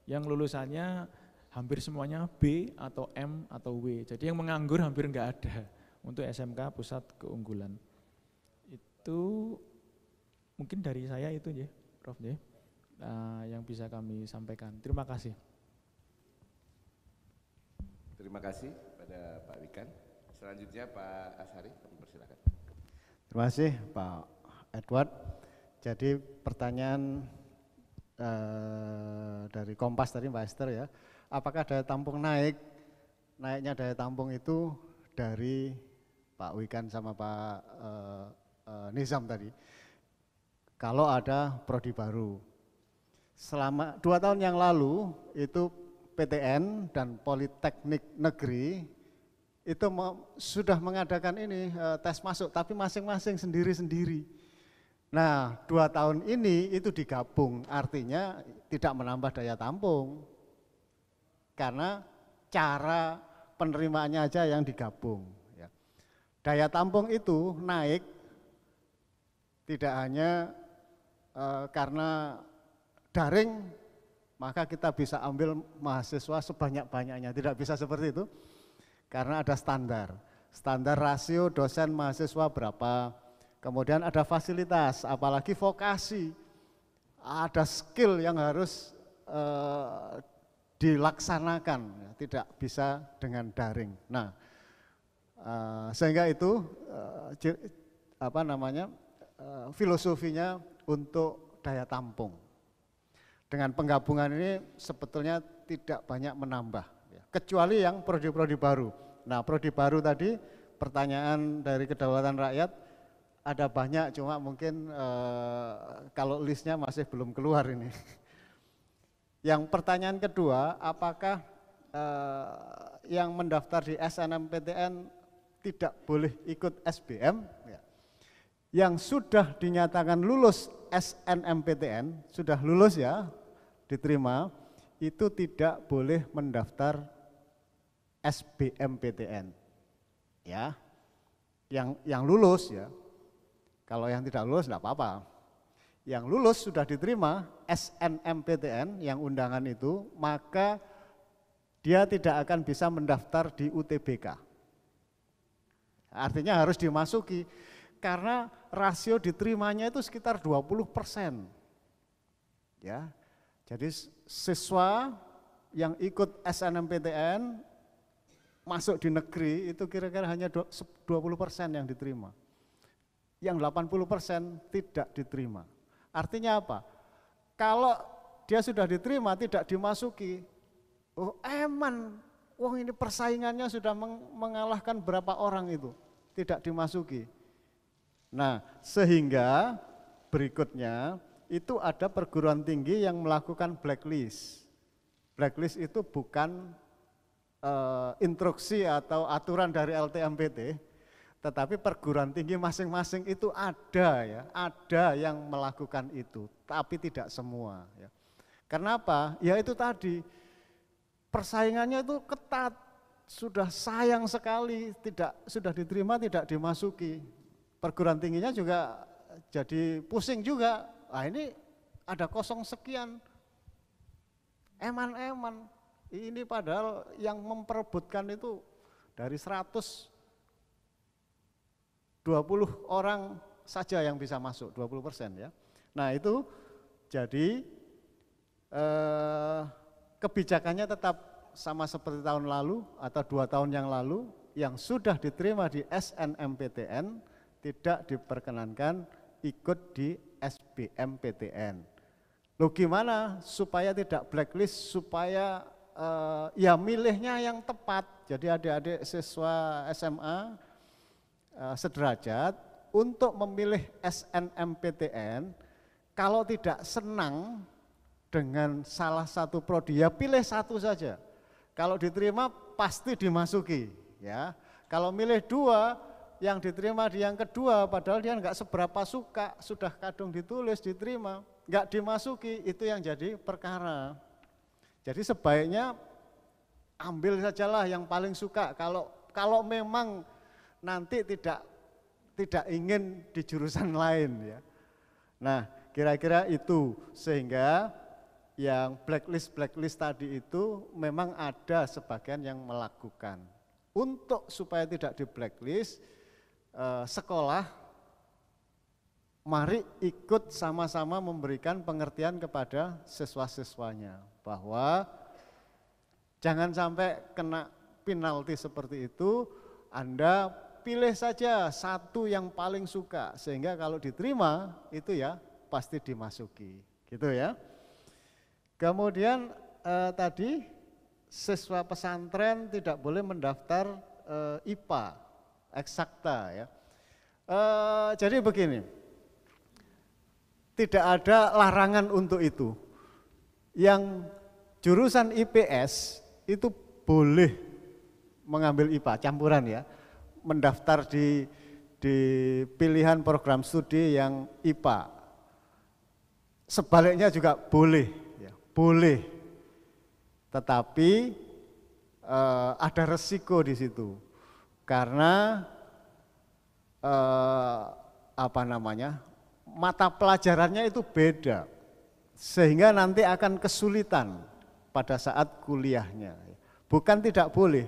[SPEAKER 4] Yang lulusannya hampir semuanya B atau M atau W, jadi yang menganggur hampir enggak ada untuk SMK Pusat Keunggulan. Itu mungkin dari saya itu ya, Prof. ya, yang bisa kami sampaikan. Terima kasih.
[SPEAKER 1] Terima kasih pada Pak Wikan. Selanjutnya Pak Ashari, kami persilakan.
[SPEAKER 3] Terima kasih Pak Edward. Jadi pertanyaan dari Kompas tadi Mbak Esther ya, apakah daya tampung naiknya daya tampung itu dari Pak Wikan sama Pak Nizam tadi, kalau ada prodi baru. Selama 2 tahun yang lalu itu PTN dan Politeknik Negeri itu sudah mengadakan ini tes masuk, tapi masing-masing sendiri-sendiri. Nah 2 tahun ini itu digabung, artinya tidak menambah daya tampung, karena cara penerimaannya aja yang digabung. Ya. Daya tampung itu naik tidak hanya karena daring, maka kita bisa ambil mahasiswa sebanyak-banyaknya, tidak bisa seperti itu, karena ada standar rasio dosen mahasiswa berapa, kemudian ada fasilitas, apalagi vokasi, ada skill yang harus dilaksanakan, tidak bisa dengan daring. Nah, sehingga itu filosofinya untuk daya tampung. Dengan penggabungan ini sebetulnya tidak banyak menambah, kecuali yang prodi-prodi baru. Nah, prodi baru tadi pertanyaan dari Kedaulatan Rakyat ada banyak, cuma mungkin kalau listnya masih belum keluar ini. Yang pertanyaan kedua, apakah yang mendaftar di SNMPTN tidak boleh ikut SBM? Ya. Yang sudah dinyatakan lulus SNMPTN, sudah lulus ya, diterima, itu tidak boleh mendaftar SBMPTN. Ya, yang lulus ya, kalau yang tidak lulus enggak apa-apa. Yang lulus sudah diterima SNMPTN yang undangan itu, maka dia tidak akan bisa mendaftar di UTBK. Artinya harus dimasuki, karena rasio diterimanya itu sekitar 20%. Ya, jadi siswa yang ikut SNMPTN masuk di negeri itu kira-kira hanya 20% yang diterima. Yang 80% tidak diterima. Artinya apa? Kalau dia sudah diterima tidak dimasuki, Oh eman, wong ini persaingannya sudah mengalahkan berapa orang itu, tidak dimasuki. Nah sehingga berikutnya itu ada perguruan tinggi yang melakukan blacklist. Blacklist itu bukan instruksi atau aturan dari LTMPT, tetapi perguruan tinggi masing-masing itu ada ya, ada yang melakukan itu, tapi tidak semua. Ya. Kenapa? Ya itu tadi persaingannya itu ketat, sudah sayang sekali, sudah diterima tidak dimasuki. Perguruan tingginya juga jadi pusing juga. Nah ini ada kosong sekian, eman-eman. Ini padahal yang memperebutkan itu dari 120 orang saja yang bisa masuk, 20% ya. Nah itu jadi kebijakannya tetap sama seperti tahun lalu atau 2 tahun yang lalu, yang sudah diterima di SNMPTN tidak diperkenankan ikut di SBMPTN. Loh gimana supaya tidak blacklist, supaya ya milihnya yang tepat. Jadi adik-adik siswa SMA sederajat untuk memilih SNMPTN, kalau tidak senang dengan salah satu prodi ya pilih satu saja. Kalau diterima pasti dimasuki ya. Kalau milih 2 yang diterima di yang kedua padahal dia enggak seberapa suka, sudah kadung ditulis diterima, enggak dimasuki, itu yang jadi perkara. Jadi sebaiknya ambil sajalah yang paling suka kalau memang nanti tidak ingin di jurusan lain ya. Nah, kira-kira itu sehingga yang blacklist tadi itu memang ada sebagian yang melakukan. Untuk supaya tidak di blacklist, sekolah mari ikut sama-sama memberikan pengertian kepada siswa-siswanya bahwa jangan sampai kena penalti seperti itu, Anda pilih saja satu yang paling suka sehingga kalau diterima itu ya pasti dimasuki, gitu ya. Kemudian tadi siswa pesantren tidak boleh mendaftar IPA, eksakta ya. Jadi begini, tidak ada larangan untuk itu. Yang jurusan IPS itu boleh mengambil IPA, campuran ya, mendaftar di pilihan program studi yang IPA. Sebaliknya juga boleh, ya, boleh. Tetapi ada resiko di situ, karena mata pelajarannya itu beda, sehingga nanti akan kesulitan pada saat kuliahnya. Bukan tidak boleh,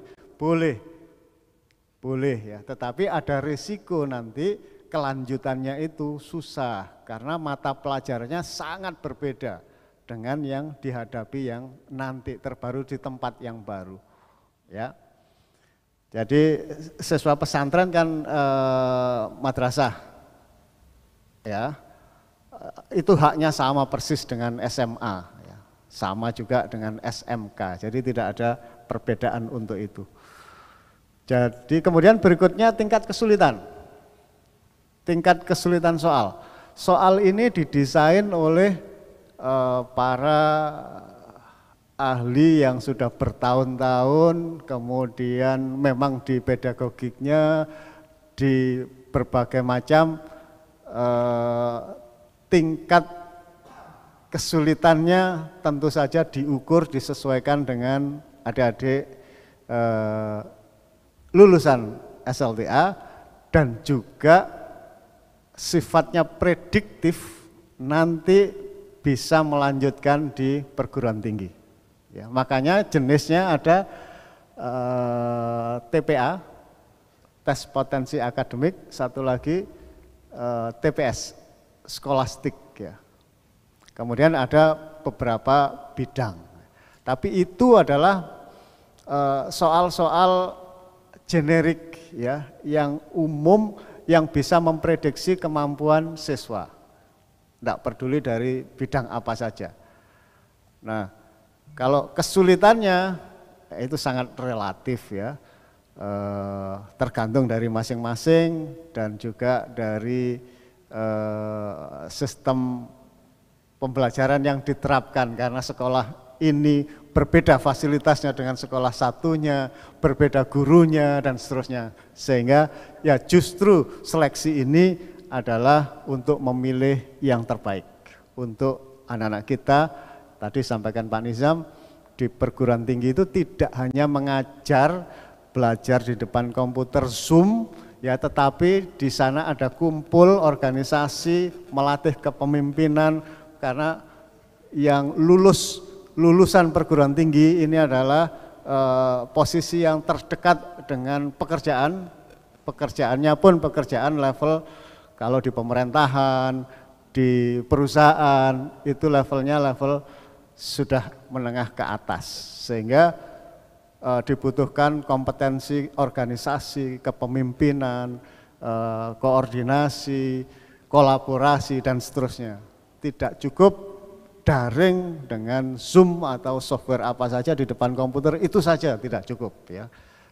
[SPEAKER 3] boleh ya, tetapi ada risiko nanti kelanjutannya itu susah karena mata pelajarannya sangat berbeda dengan yang dihadapi yang nanti terbaru di tempat yang baru ya. Jadi siswa pesantren kan madrasah ya, itu haknya sama persis dengan SMA ya. Sama juga dengan SMK, jadi tidak ada perbedaan untuk itu. Jadi kemudian berikutnya tingkat kesulitan. Tingkat kesulitan soal. Soal ini didesain oleh para ahli yang sudah bertahun-tahun, kemudian memang di pedagogiknya di berbagai macam tingkat kesulitannya tentu saja diukur, disesuaikan dengan adik-adik lulusan SLTA dan juga sifatnya prediktif nanti bisa melanjutkan di perguruan tinggi. Ya, makanya jenisnya ada TPA, tes potensi akademik, satu lagi TPS, skolastik ya. Kemudian ada beberapa bidang. Tapi itu adalah soal-soal generik ya, yang umum yang bisa memprediksi kemampuan siswa. Tidak peduli dari bidang apa saja. Nah, Kalau kesulitannya itu sangat relatif ya, tergantung dari masing-masing dan juga dari sistem pembelajaran yang diterapkan, karena sekolah ini berbeda fasilitasnya dengan sekolah satunya, berbeda gurunya dan seterusnya, sehingga ya justru seleksi ini adalah untuk memilih yang terbaik untuk anak-anak kita. Tadi sampaikan Pak Nizam, di perguruan tinggi itu tidak hanya mengajar belajar di depan komputer Zoom ya, tetapi di sana ada kumpul organisasi, melatih kepemimpinan, karena yang lulusan perguruan tinggi ini adalah posisi yang terdekat dengan pekerjaannya pun pekerjaan level, kalau di pemerintahan, di perusahaan itu levelnya level sudah menengah ke atas, sehingga dibutuhkan kompetensi organisasi, kepemimpinan, koordinasi, kolaborasi dan seterusnya. Tidak cukup daring dengan Zoom atau software apa saja di depan komputer, itu saja tidak cukup ya.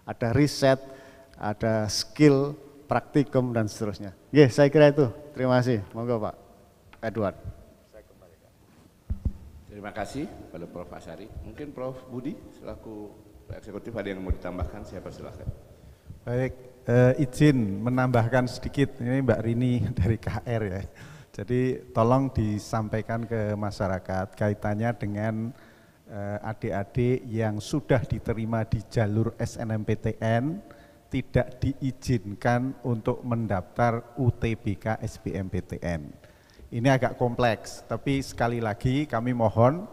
[SPEAKER 3] Ada riset, ada skill, praktikum dan seterusnya. Oke, saya kira itu. Terima kasih. Monggo Pak Edward.
[SPEAKER 1] Terima kasih pada Prof. Asari. Mungkin Prof. Budi selaku eksekutif ada yang mau ditambahkan, saya persilahkan.
[SPEAKER 7] Baik, izin menambahkan sedikit, ini Mbak Rini dari KR ya. Jadi tolong disampaikan ke masyarakat kaitannya dengan adik-adik yang sudah diterima di jalur SNMPTN tidak diizinkan untuk mendaftar UTBK SBMPTN. Ini agak kompleks, tapi sekali lagi kami mohon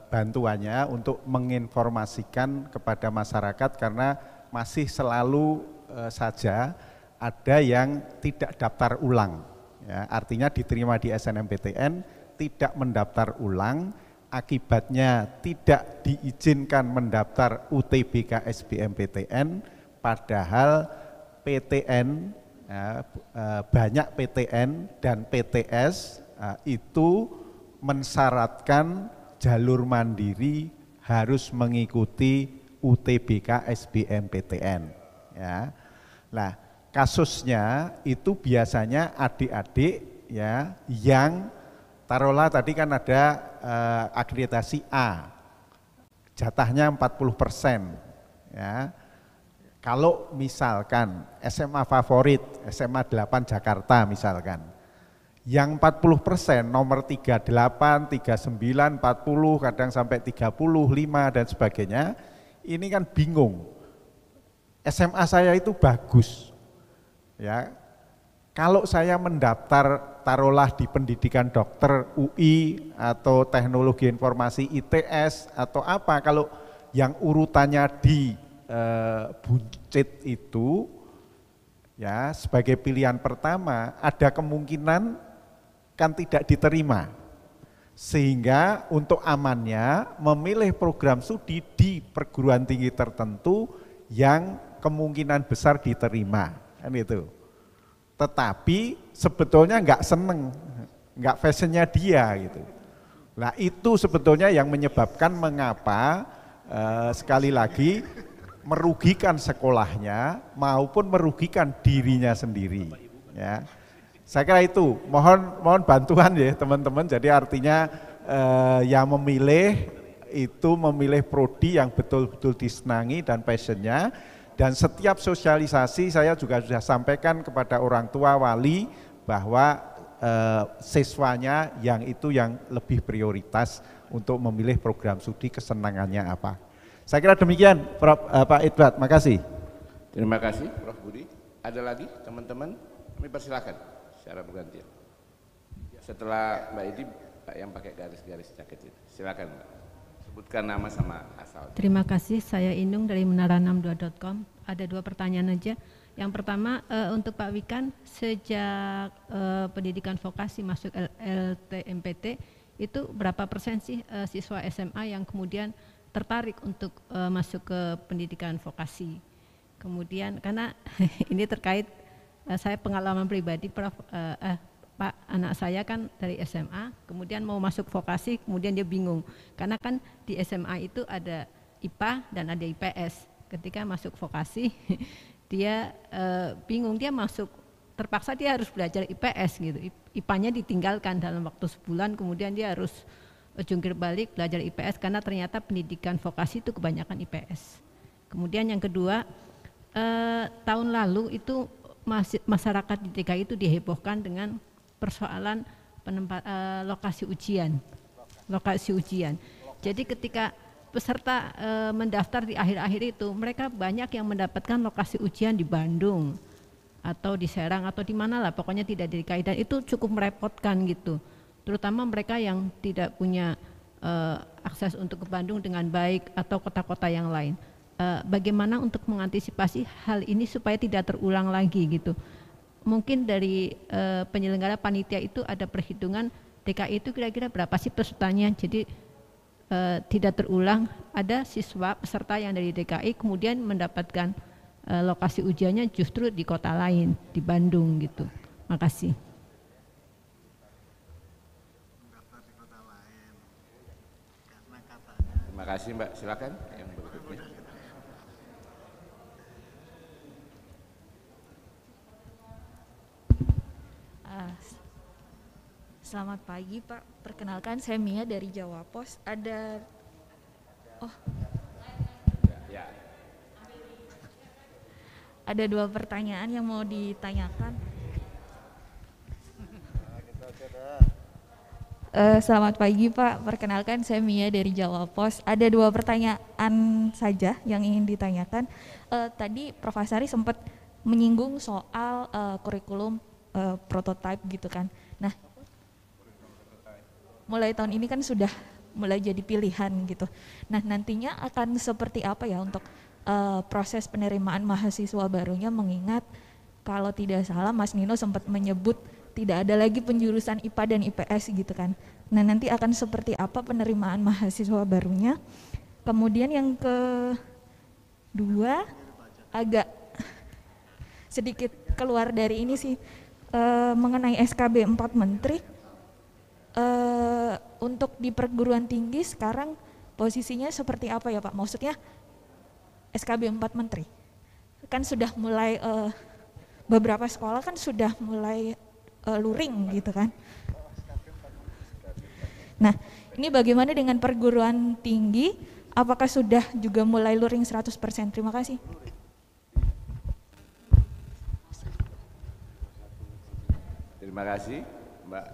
[SPEAKER 7] bantuannya untuk menginformasikan kepada masyarakat, karena masih selalu saja ada yang tidak daftar ulang. Ya, artinya diterima di SNMPTN, tidak mendaftar ulang, akibatnya tidak diizinkan mendaftar UTBK SBMPTN, padahal PTN, ya, banyak PTN dan PTS itu mensyaratkan jalur mandiri harus mengikuti UTBK SBMPTN. Ya. Nah, kasusnya itu biasanya adik-adik ya yang taruhlah tadi kan ada akreditasi A, jatahnya 40%. Ya. Kalau misalkan SMA favorit, SMA 8 Jakarta misalkan, yang 40% nomor 38, 39, 40, kadang sampai 35 dan sebagainya, ini kan bingung. SMA saya itu bagus, ya. Kalau saya mendaftar taruhlah di pendidikan dokter UI atau teknologi informasi ITS atau apa, kalau yang urutannya di buncit itu ya sebagai pilihan pertama, ada kemungkinan kan tidak diterima, sehingga untuk amannya memilih program studi di perguruan tinggi tertentu yang kemungkinan besar diterima, kan itu. Tetapi sebetulnya nggak seneng, nggak fashionnya dia gitu. Nah itu sebetulnya yang menyebabkan mengapa sekali lagi merugikan sekolahnya maupun merugikan dirinya sendiri. Ya, saya kira itu. Mohon bantuan ya teman-teman. Jadi artinya yang memilih itu memilih prodi yang betul-betul disenangi dan passionnya. Dan setiap sosialisasi saya juga sudah sampaikan kepada orang tua wali bahwa siswanya yang itu yang lebih prioritas untuk memilih program studi kesenangannya apa. Saya kira demikian Pak Edward, makasih.
[SPEAKER 1] Terima kasih Prof. Budi. Ada lagi teman-teman? Kami persilakan secara bergantian. Setelah Mbak Edi, Pak yang pakai garis-garis jaket itu. Silakan Mbak. Sebutkan nama sama asal.
[SPEAKER 8] Terima kasih, saya Inung dari menara62.com. Ada 2 pertanyaan aja. Yang pertama untuk Pak Wikan, sejak pendidikan vokasi masuk LTMPT, itu berapa persen sih siswa SMA yang kemudian tertarik untuk masuk ke pendidikan vokasi? Kemudian karena ini terkait saya pengalaman pribadi, Prof, Pak, anak saya kan dari SMA, kemudian mau masuk vokasi, kemudian dia bingung. Karena kan di SMA itu ada IPA dan ada IPS. Ketika masuk vokasi, dia bingung, dia masuk, terpaksa dia harus belajar IPS gitu. IPA-nya ditinggalkan dalam waktu sebulan, kemudian dia harus jungkir balik belajar IPS karena ternyata pendidikan vokasi itu kebanyakan IPS. Kemudian yang kedua, tahun lalu itu masyarakat di DKI itu dihebohkan dengan persoalan lokasi ujian. Jadi ketika peserta mendaftar di akhir-akhir itu, mereka banyak yang mendapatkan lokasi ujian di Bandung atau di Serang atau di mana lah, pokoknya tidak di DKI, dan itu cukup merepotkan gitu. Terutama mereka yang tidak punya akses untuk ke Bandung dengan baik atau kota-kota yang lain. Bagaimana untuk mengantisipasi hal ini supaya tidak terulang lagi gitu? Mungkin dari penyelenggara panitia itu ada perhitungan DKI itu kira-kira berapa sih pesertanya, jadi tidak terulang ada siswa peserta yang dari DKI kemudian mendapatkan lokasi ujiannya justru di kota lain, di Bandung gitu. Makasih.
[SPEAKER 1] Terima kasih Mbak, silakan yang berikutnya.
[SPEAKER 9] Selamat pagi Pak, perkenalkan saya Mia dari Jawa Pos. Ada dua pertanyaan yang mau ditanyakan. Selamat pagi Pak, perkenalkan saya Mia dari Jawa Pos. Ada dua pertanyaan saja yang ingin ditanyakan. Tadi Prof. Asari sempat menyinggung soal kurikulum prototype gitu kan. Nah, mulai tahun ini kan sudah mulai jadi pilihan gitu. Nah, nantinya akan seperti apa ya untuk proses penerimaan mahasiswa barunya, mengingat kalau tidak salah Mas Nino sempat menyebut tidak ada lagi penjurusan IPA dan IPS gitu kan. Nah, nanti akan seperti apa penerimaan mahasiswa barunya? Kemudian yang kedua, agak sedikit keluar dari ini sih, mengenai SKB 4 Menteri. Untuk di perguruan tinggi sekarang posisinya seperti apa ya Pak? Maksudnya SKB 4 Menteri kan sudah mulai beberapa sekolah kan sudah mulai luring gitu kan. Nah, ini bagaimana dengan perguruan tinggi? Apakah sudah juga mulai luring 100%? Terima kasih.
[SPEAKER 1] Terima kasih Mbak.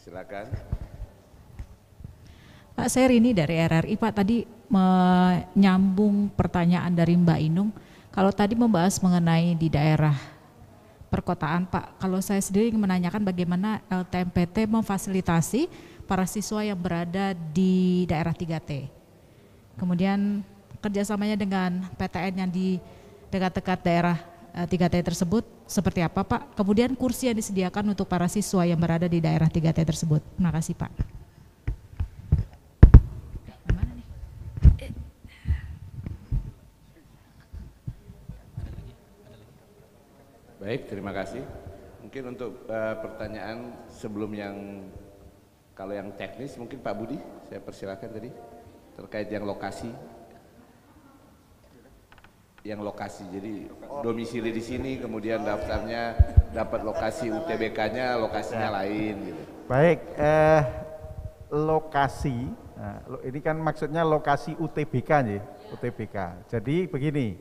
[SPEAKER 1] Silakan.
[SPEAKER 10] Pak, saya Rini dari RRI. Pak, tadi menyambung pertanyaan dari Mbak Inung. Kalau tadi membahas mengenai di daerah perkotaan, Pak, kalau saya sendiri ingin menanyakan bagaimana LTMPT memfasilitasi para siswa yang berada di daerah 3T. Kemudian kerjasamanya dengan PTN yang di dekat-dekat daerah 3T tersebut seperti apa Pak? Kemudian kursi yang disediakan untuk para siswa yang berada di daerah 3T tersebut. Terima kasih Pak.
[SPEAKER 1] Baik, terima kasih. Mungkin untuk pertanyaan sebelum yang, kalau yang teknis mungkin Pak Budi, saya persilakan tadi terkait yang lokasi. Yang lokasi, jadi domisili di sini, kemudian daftarnya dapat lokasi UTBK-nya, lokasinya lain gitu.
[SPEAKER 7] Baik, lokasi, nah, ini kan maksudnya lokasi UTBK nih, UTBK. Jadi begini,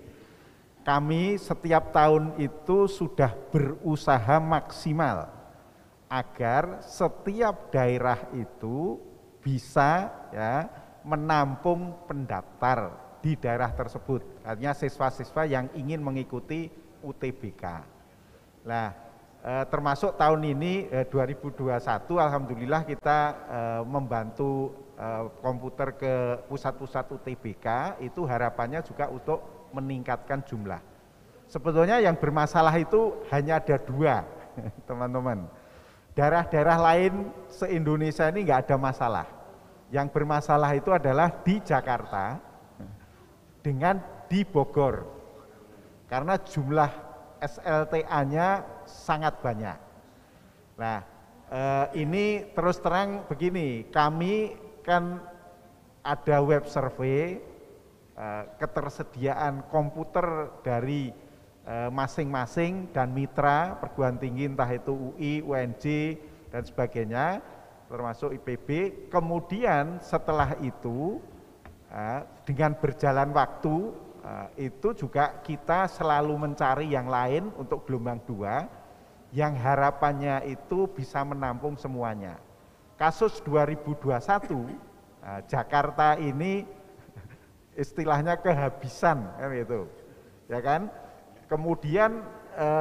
[SPEAKER 7] kami setiap tahun itu sudah berusaha maksimal agar setiap daerah itu bisa ya menampung pendaftar di daerah tersebut, artinya siswa-siswa yang ingin mengikuti UTBK. Nah, termasuk tahun ini 2021, alhamdulillah kita membantu komputer ke pusat-pusat UTBK, itu harapannya juga untuk meningkatkan jumlah. Sebetulnya yang bermasalah itu hanya ada dua, teman-teman. Daerah-daerah lain se-Indonesia ini nggak ada masalah. Yang bermasalah itu adalah di Jakarta dengan di Bogor, karena jumlah SLTA-nya sangat banyak. Nah, ini terus terang begini, kami kan ada web survey ketersediaan komputer dari masing-masing dan mitra perguruan tinggi, entah itu UI, UNJ dan sebagainya, termasuk IPB. Kemudian setelah itu dengan berjalan waktu itu juga kita selalu mencari yang lain untuk gelombang 2 yang harapannya itu bisa menampung semuanya. Kasus 2021 Jakarta ini istilahnya kehabisan kan gitu, ya kan. Kemudian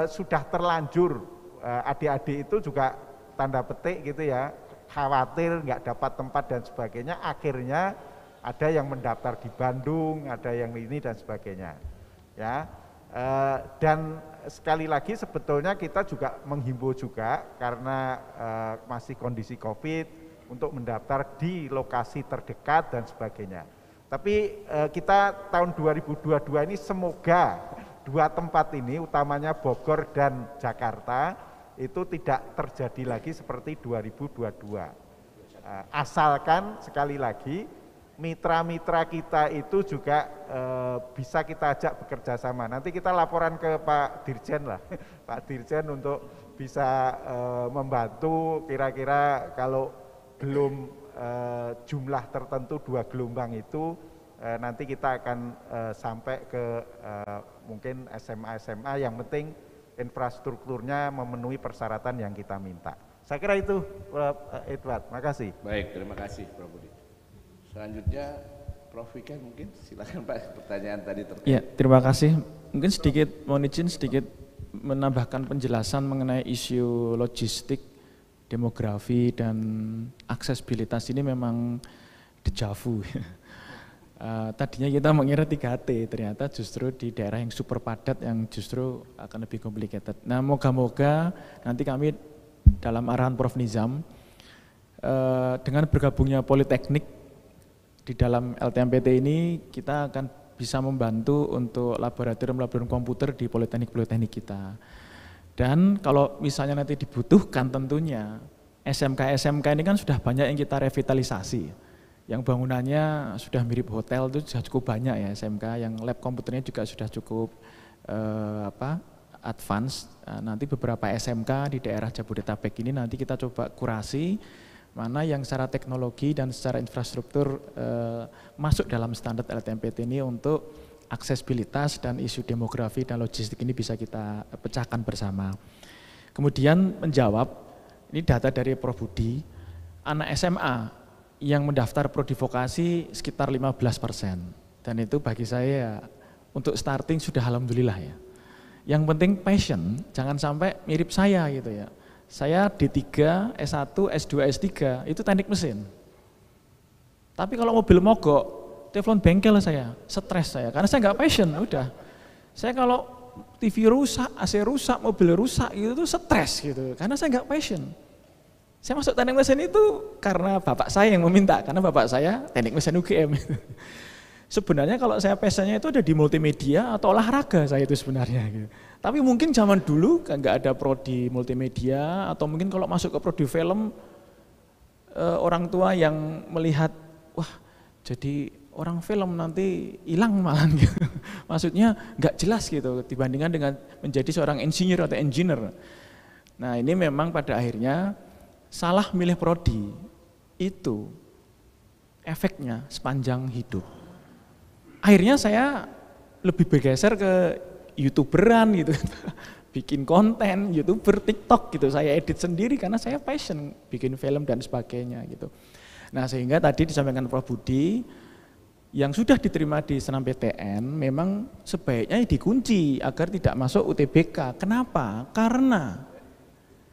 [SPEAKER 7] sudah terlanjur adik-adik itu juga tanda petik gitu ya, khawatir nggak dapat tempat dan sebagainya. Akhirnya ada yang mendaftar di Bandung, ada yang ini dan sebagainya, ya. Dan sekali lagi sebetulnya kita juga menghimbau juga karena masih kondisi COVID untuk mendaftar di lokasi terdekat dan sebagainya. Tapi kita tahun 2022 ini semoga 2 tempat ini, utamanya Bogor dan Jakarta, itu tidak terjadi lagi seperti 2022. Asalkan sekali lagi mitra-mitra kita itu juga bisa kita ajak bekerja sama. Nanti kita laporan ke Pak Dirjen lah, Pak Dirjen untuk bisa membantu kira-kira kalau belum jumlah tertentu 2 gelombang itu, nanti kita akan sampai ke mungkin SMA-SMA, yang penting infrastrukturnya memenuhi persyaratan yang kita minta. Saya kira itu, Edward. Makasih.
[SPEAKER 1] Baik, terima kasih Prof. Budi. Selanjutnya Prof. Vika mungkin silakan Pak, pertanyaan tadi terkait.
[SPEAKER 4] Ya, terima kasih. Mungkin sedikit, mohon izin sedikit menambahkan penjelasan mengenai isu logistik, demografi dan aksesibilitas ini memang deja vu. Tadinya kita mengira 3T, ternyata justru di daerah yang super padat yang justru akan lebih complicated. Nah, moga-moga nanti kami dalam arahan Prof. Nizam dengan bergabungnya Politeknik di dalam LTMPT ini, kita akan bisa membantu untuk laboratorium komputer di politeknik kita. Dan kalau misalnya nanti dibutuhkan, tentunya SMK ini kan sudah banyak yang kita revitalisasi. Yang bangunannya sudah mirip hotel itu sudah cukup banyak ya SMK, yang lab komputernya juga sudah cukup advance. Nanti beberapa SMK di daerah Jabodetabek ini nanti kita coba kurasi mana yang secara teknologi dan secara infrastruktur masuk dalam standar LTMPT ini untuk aksesibilitas dan isu demografi dan logistik ini bisa kita pecahkan bersama. Kemudian menjawab, ini data dari Prof. Budi, anak SMA yang mendaftar prodi vokasi sekitar 15%, dan itu bagi saya untuk starting sudah alhamdulillah ya. Yang penting passion, jangan sampai mirip saya gitu ya. Saya D3, S1, S2, S3 itu teknik mesin. Tapi kalau mobil mogok, teflon bengkel saya, stres saya, karena saya nggak passion, udah. Saya kalau TV rusak, AC rusak, mobil rusak gitu tuh stres gitu, karena saya nggak passion. Saya masuk teknik mesin itu karena bapak saya yang meminta, karena bapak saya teknik mesin UGM. Sebenarnya kalau saya passionnya itu ada di multimedia atau olahraga saya itu sebenarnya gitu. Tapi mungkin zaman dulu kan nggak ada prodi multimedia, atau mungkin kalau masuk ke prodi film, orang tua yang melihat, wah jadi orang film nanti hilang malah gitu. Maksudnya nggak jelas gitu dibandingkan dengan menjadi seorang insinyur atau engineer. Nah ini memang pada akhirnya salah milih prodi itu efeknya sepanjang hidup. Akhirnya saya lebih bergeser ke YouTuberan gitu, bikin konten, YouTuber, TikTok gitu, saya edit sendiri karena saya passion bikin film dan sebagainya gitu. Nah sehingga tadi disampaikan Prof. Budi, yang sudah diterima di SNMPTN memang sebaiknya dikunci agar tidak masuk UTBK. Kenapa? Karena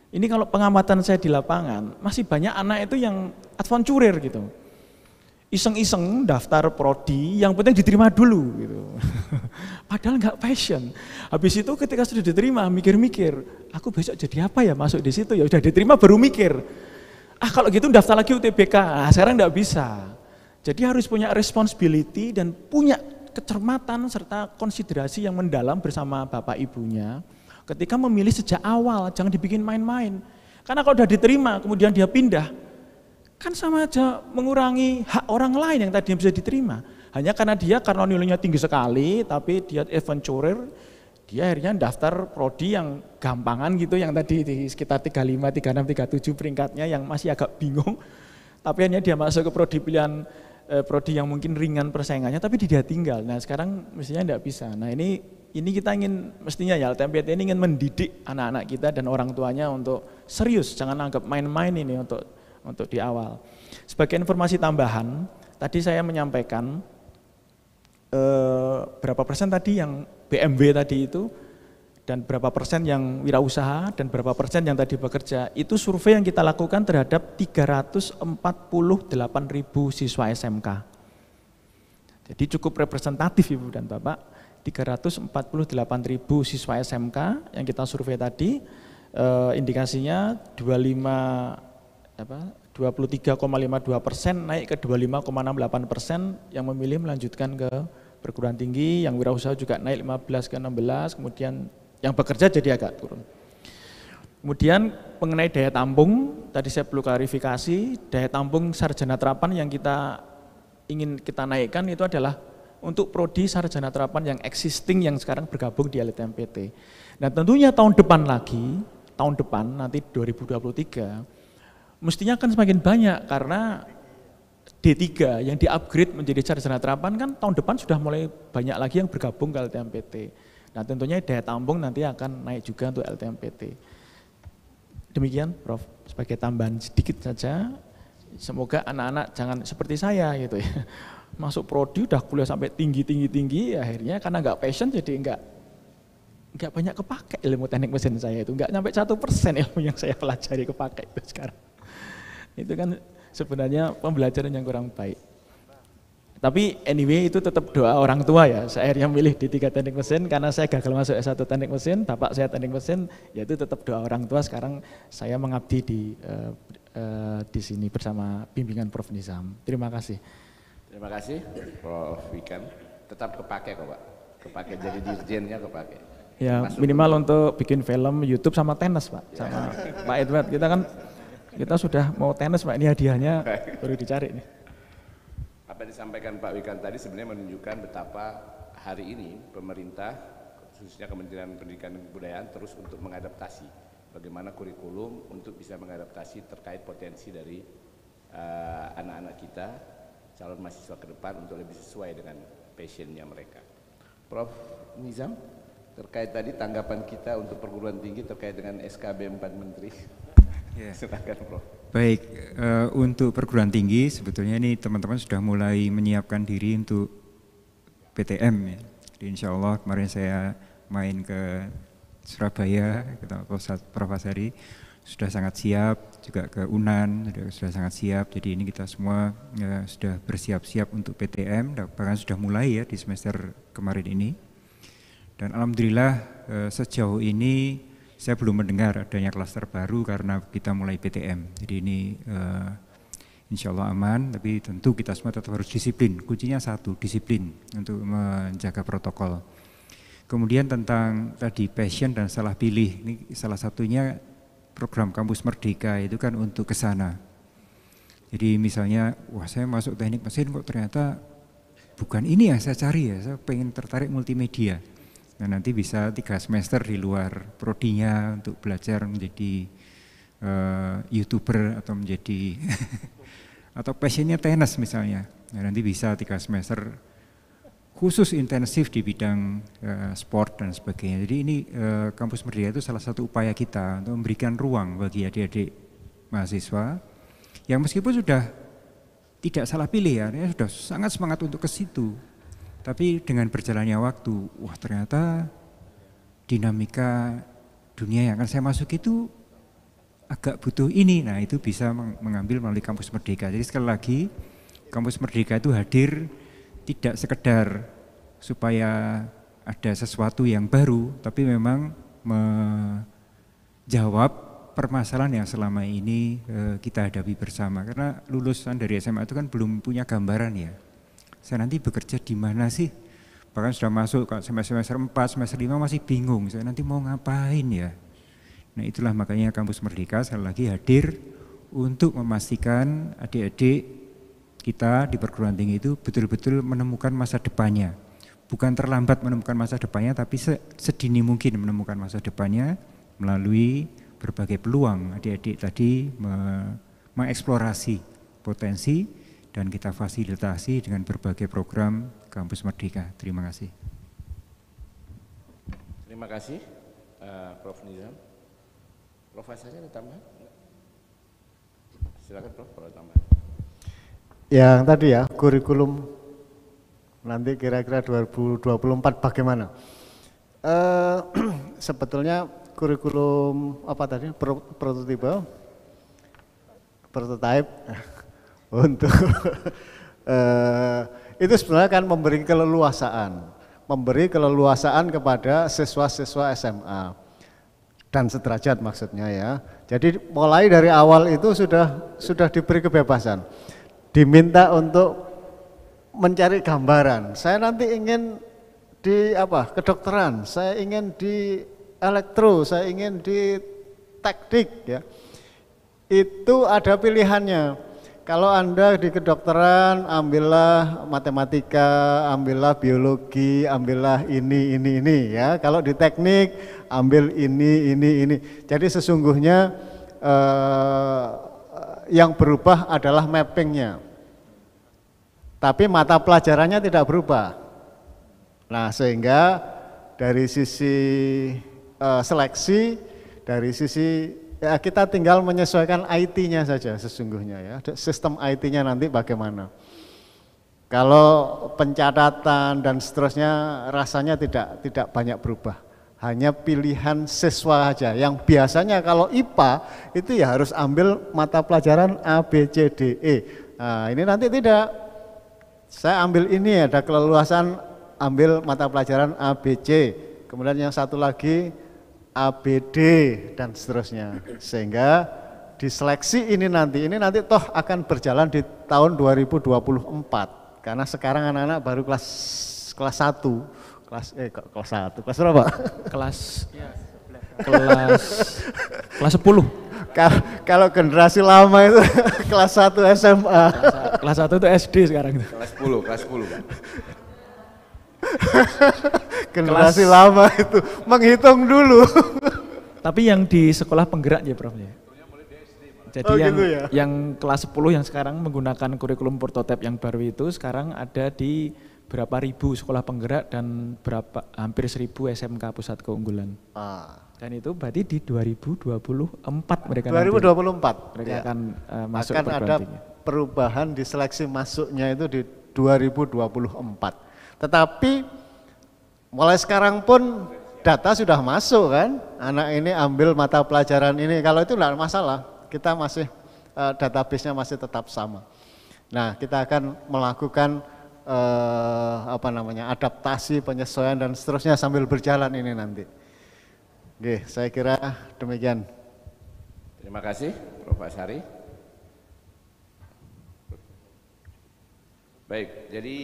[SPEAKER 4] ini kalau pengamatan saya di lapangan, masih banyak anak itu yang adventurer gitu. Iseng-iseng daftar prodi, yang penting diterima dulu gitu. Padahal nggak passion. Habis itu ketika sudah diterima, mikir-mikir, aku besok jadi apa ya masuk di situ, ya udah diterima baru mikir. Ah kalau gitu daftar lagi UTBK, nah, sekarang nggak bisa. Jadi harus punya responsibility dan punya kecermatan serta konsiderasi yang mendalam bersama bapak ibunya. Ketika memilih sejak awal, jangan dibikin main-main. Karena kalau sudah diterima kemudian dia pindah, kan sama aja mengurangi hak orang lain yang tadinya bisa diterima. Hanya karena nilainya tinggi sekali, tapi dia aventurer, dia akhirnya daftar prodi yang gampangan gitu, yang tadi di sekitar 35, 36, 37 peringkatnya yang masih agak bingung. Tapi akhirnya dia masuk ke prodi pilihan, prodi yang mungkin ringan persaingannya, tapi dia tinggal. Nah sekarang mestinya tidak bisa. Nah ini kita ingin, mestinya ya LTMPT ini ingin mendidik anak-anak kita dan orang tuanya untuk serius, jangan anggap main-main ini untuk di awal. Sebagai informasi tambahan, tadi saya menyampaikan berapa persen tadi yang BMW tadi itu, dan berapa persen yang wirausaha, dan berapa persen yang tadi bekerja. Itu survei yang kita lakukan terhadap 348.000 siswa SMK. Jadi cukup representatif Ibu dan Bapak, 348.000 siswa SMK yang kita survei tadi, indikasinya 23,52% naik ke 25,68% yang memilih melanjutkan ke perguruan tinggi, yang wirausaha juga naik 15 ke 16, kemudian yang bekerja jadi agak turun. Kemudian mengenai daya tampung, tadi saya perlu klarifikasi, daya tampung sarjana terapan yang ingin kita naikkan itu adalah untuk prodi sarjana terapan yang existing yang sekarang bergabung di LTMPT. Nah tentunya tahun depan nanti 2023, mestinya akan semakin banyak karena D3 yang di-upgrade menjadi sarjana terapan kan tahun depan sudah mulai banyak lagi yang bergabung ke LTMPT. Nah tentunya daya tampung nanti akan naik juga untuk LTMPT. Demikian Prof, sebagai tambahan sedikit saja, semoga anak-anak jangan seperti saya gitu ya. Masuk prodi udah kuliah sampai tinggi, akhirnya karena nggak passion jadi nggak banyak kepake ilmu teknik mesin saya itu, nggak sampai 1% ilmu yang saya pelajari kepake itu sekarang. Itu kan sebenarnya pembelajaran yang kurang baik. Tapi anyway itu tetap doa orang tua ya. Saya akhirnya milih di 3 teknik mesin karena saya gagal masuk S1 teknik mesin, bapak saya teknik mesin, ya itu tetap doa orang tua. Sekarang saya mengabdi di sini bersama bimbingan Prof. Nizam. Terima kasih.
[SPEAKER 1] Terima kasih Prof. Wikan. Tetap kepake kok Pak. Kepake jadi dirjennya kepake.
[SPEAKER 4] Ya minimal untuk bikin film YouTube sama tenis Pak. Sama Pak Edward. Kita sudah mau tenis Pak, ini hadiahnya baru dicari nih.
[SPEAKER 1] Apa yang disampaikan Pak Wikan tadi sebenarnya menunjukkan betapa hari ini pemerintah, khususnya Kementerian Pendidikan dan Kebudayaan terus untuk mengadaptasi bagaimana kurikulum untuk bisa mengadaptasi terkait potensi dari anak-anak kita, calon mahasiswa ke depan untuk lebih sesuai dengan passionnya mereka. Prof. Nizam, terkait tadi tanggapan kita untuk perguruan tinggi terkait dengan SKB 4 Menteri.
[SPEAKER 2] Ya.
[SPEAKER 1] Silakan Prof.
[SPEAKER 2] Baik, untuk perguruan tinggi sebetulnya ini teman-teman sudah mulai menyiapkan diri untuk PTM ya. Jadi insya Allah kemarin saya main ke Surabaya, ke Prof. Azhari, sudah sangat siap, juga ke UNAN sudah sangat siap. Jadi ini kita semua ya, sudah bersiap-siap untuk PTM, bahkan sudah mulai ya di semester kemarin ini. Dan alhamdulillah sejauh ini saya belum mendengar adanya klaster baru karena kita mulai PTM. Jadi ini insya Allah aman, tapi tentu kita semua tetap harus disiplin. Kuncinya satu, disiplin untuk menjaga protokol. Kemudian tentang tadi passion dan salah pilih, ini salah satunya program Kampus Merdeka itu kan untuk ke sana. Jadi misalnya, wah saya masuk teknik mesin kok ternyata bukan ini yang saya cari ya, saya pengen tertarik multimedia. Nah nanti bisa 3 semester di luar prodinya untuk belajar menjadi YouTuber atau menjadi atau passionnya tenis misalnya. Nah, nanti bisa 3 semester khusus intensif di bidang sport dan sebagainya. Jadi ini Kampus Merdeka itu salah satu upaya kita untuk memberikan ruang bagi adik-adik mahasiswa yang meskipun sudah tidak salah pilih ya, sudah sangat semangat untuk ke situ. Tapi dengan berjalannya waktu, wah ternyata dinamika dunia yang akan saya masuk itu agak butuh ini. Nah itu bisa mengambil melalui Kampus Merdeka. Jadi sekali lagi, Kampus Merdeka itu hadir tidak sekedar supaya ada sesuatu yang baru, tapi memang menjawab permasalahan yang selama ini kita hadapi bersama. Karena lulusan dari SMA itu kan belum punya gambaran ya. Saya nanti bekerja di mana sih? Bahkan sudah masuk semester 4, semester 5 masih bingung, saya nanti mau ngapain ya? Nah itulah makanya Kampus Merdeka sekali lagi hadir untuk memastikan adik-adik kita di perguruan tinggi itu betul-betul menemukan masa depannya. Bukan terlambat menemukan masa depannya, tapi sedini mungkin menemukan masa depannya melalui berbagai peluang. Adik-adik tadi mengeksplorasi potensi dan kita fasilitasi dengan berbagai program Kampus Merdeka. Terima kasih.
[SPEAKER 1] Terima kasih, Prof. Nizam. Prof. Asari ada tambahan? Silakan Prof. Kalau tambahan.
[SPEAKER 3] Yang tadi ya, kurikulum nanti kira-kira 2024 bagaimana? Sebetulnya kurikulum apa tadi? Prototipe untuk itu sebenarnya kan memberi keleluasaan kepada siswa-siswa SMA dan sederajat maksudnya ya. Jadi mulai dari awal itu sudah diberi kebebasan, diminta untuk mencari gambaran. Saya nanti ingin di kedokteran, saya ingin di elektro, saya ingin di teknik ya. Itu ada pilihannya. Kalau Anda di kedokteran, ambillah matematika, ambillah biologi, ambillah ini ya. Kalau di teknik, ambil ini. Jadi sesungguhnya yang berubah adalah mappingnya. Tapi mata pelajarannya tidak berubah. Nah, sehingga dari sisi seleksi, dari sisi ya kita tinggal menyesuaikan IT-nya saja sesungguhnya ya, sistem IT-nya nanti bagaimana. Kalau pencatatan dan seterusnya rasanya tidak banyak berubah, hanya pilihan siswa saja. Yang biasanya kalau IPA itu ya harus ambil mata pelajaran A, B, C, D, E. Nah ini nanti tidak, saya ambil ini ada keleluasan ambil mata pelajaran A, B, C, kemudian yang satu lagi ABD dan seterusnya, sehingga diseleksi ini nanti toh akan berjalan di tahun 2024 karena sekarang anak-anak baru kelas 1 kelas berapa?
[SPEAKER 4] Kelas 10.
[SPEAKER 3] Kalau generasi lama itu kelas 1 SMA.
[SPEAKER 4] Kelas 1 itu SD sekarang.
[SPEAKER 1] Kelas 10 Pak.
[SPEAKER 3] Generasi lama itu menghitung dulu.
[SPEAKER 4] Tapi yang di sekolah penggerak ya Prof ya. Jadi
[SPEAKER 3] gitu ya?
[SPEAKER 4] yang kelas 10 yang sekarang menggunakan kurikulum prototipe yang baru itu sekarang ada di berapa ribu sekolah penggerak dan hampir 1000 SMK pusat keunggulan. Dan itu berarti di 2024 mereka
[SPEAKER 3] 2024
[SPEAKER 4] mereka
[SPEAKER 3] ya.
[SPEAKER 4] akan masuk
[SPEAKER 3] akan ada perubahan di seleksi masuknya itu di 2024. Tetapi mulai sekarang pun data sudah masuk kan, anak ini ambil mata pelajaran ini, kalau itu tidak masalah, kita masih database-nya masih tetap sama. Nah kita akan melakukan adaptasi, penyesuaian dan seterusnya sambil berjalan ini nanti. Oke, saya kira demikian.
[SPEAKER 1] Terima kasih Prof. Asari. Baik, jadi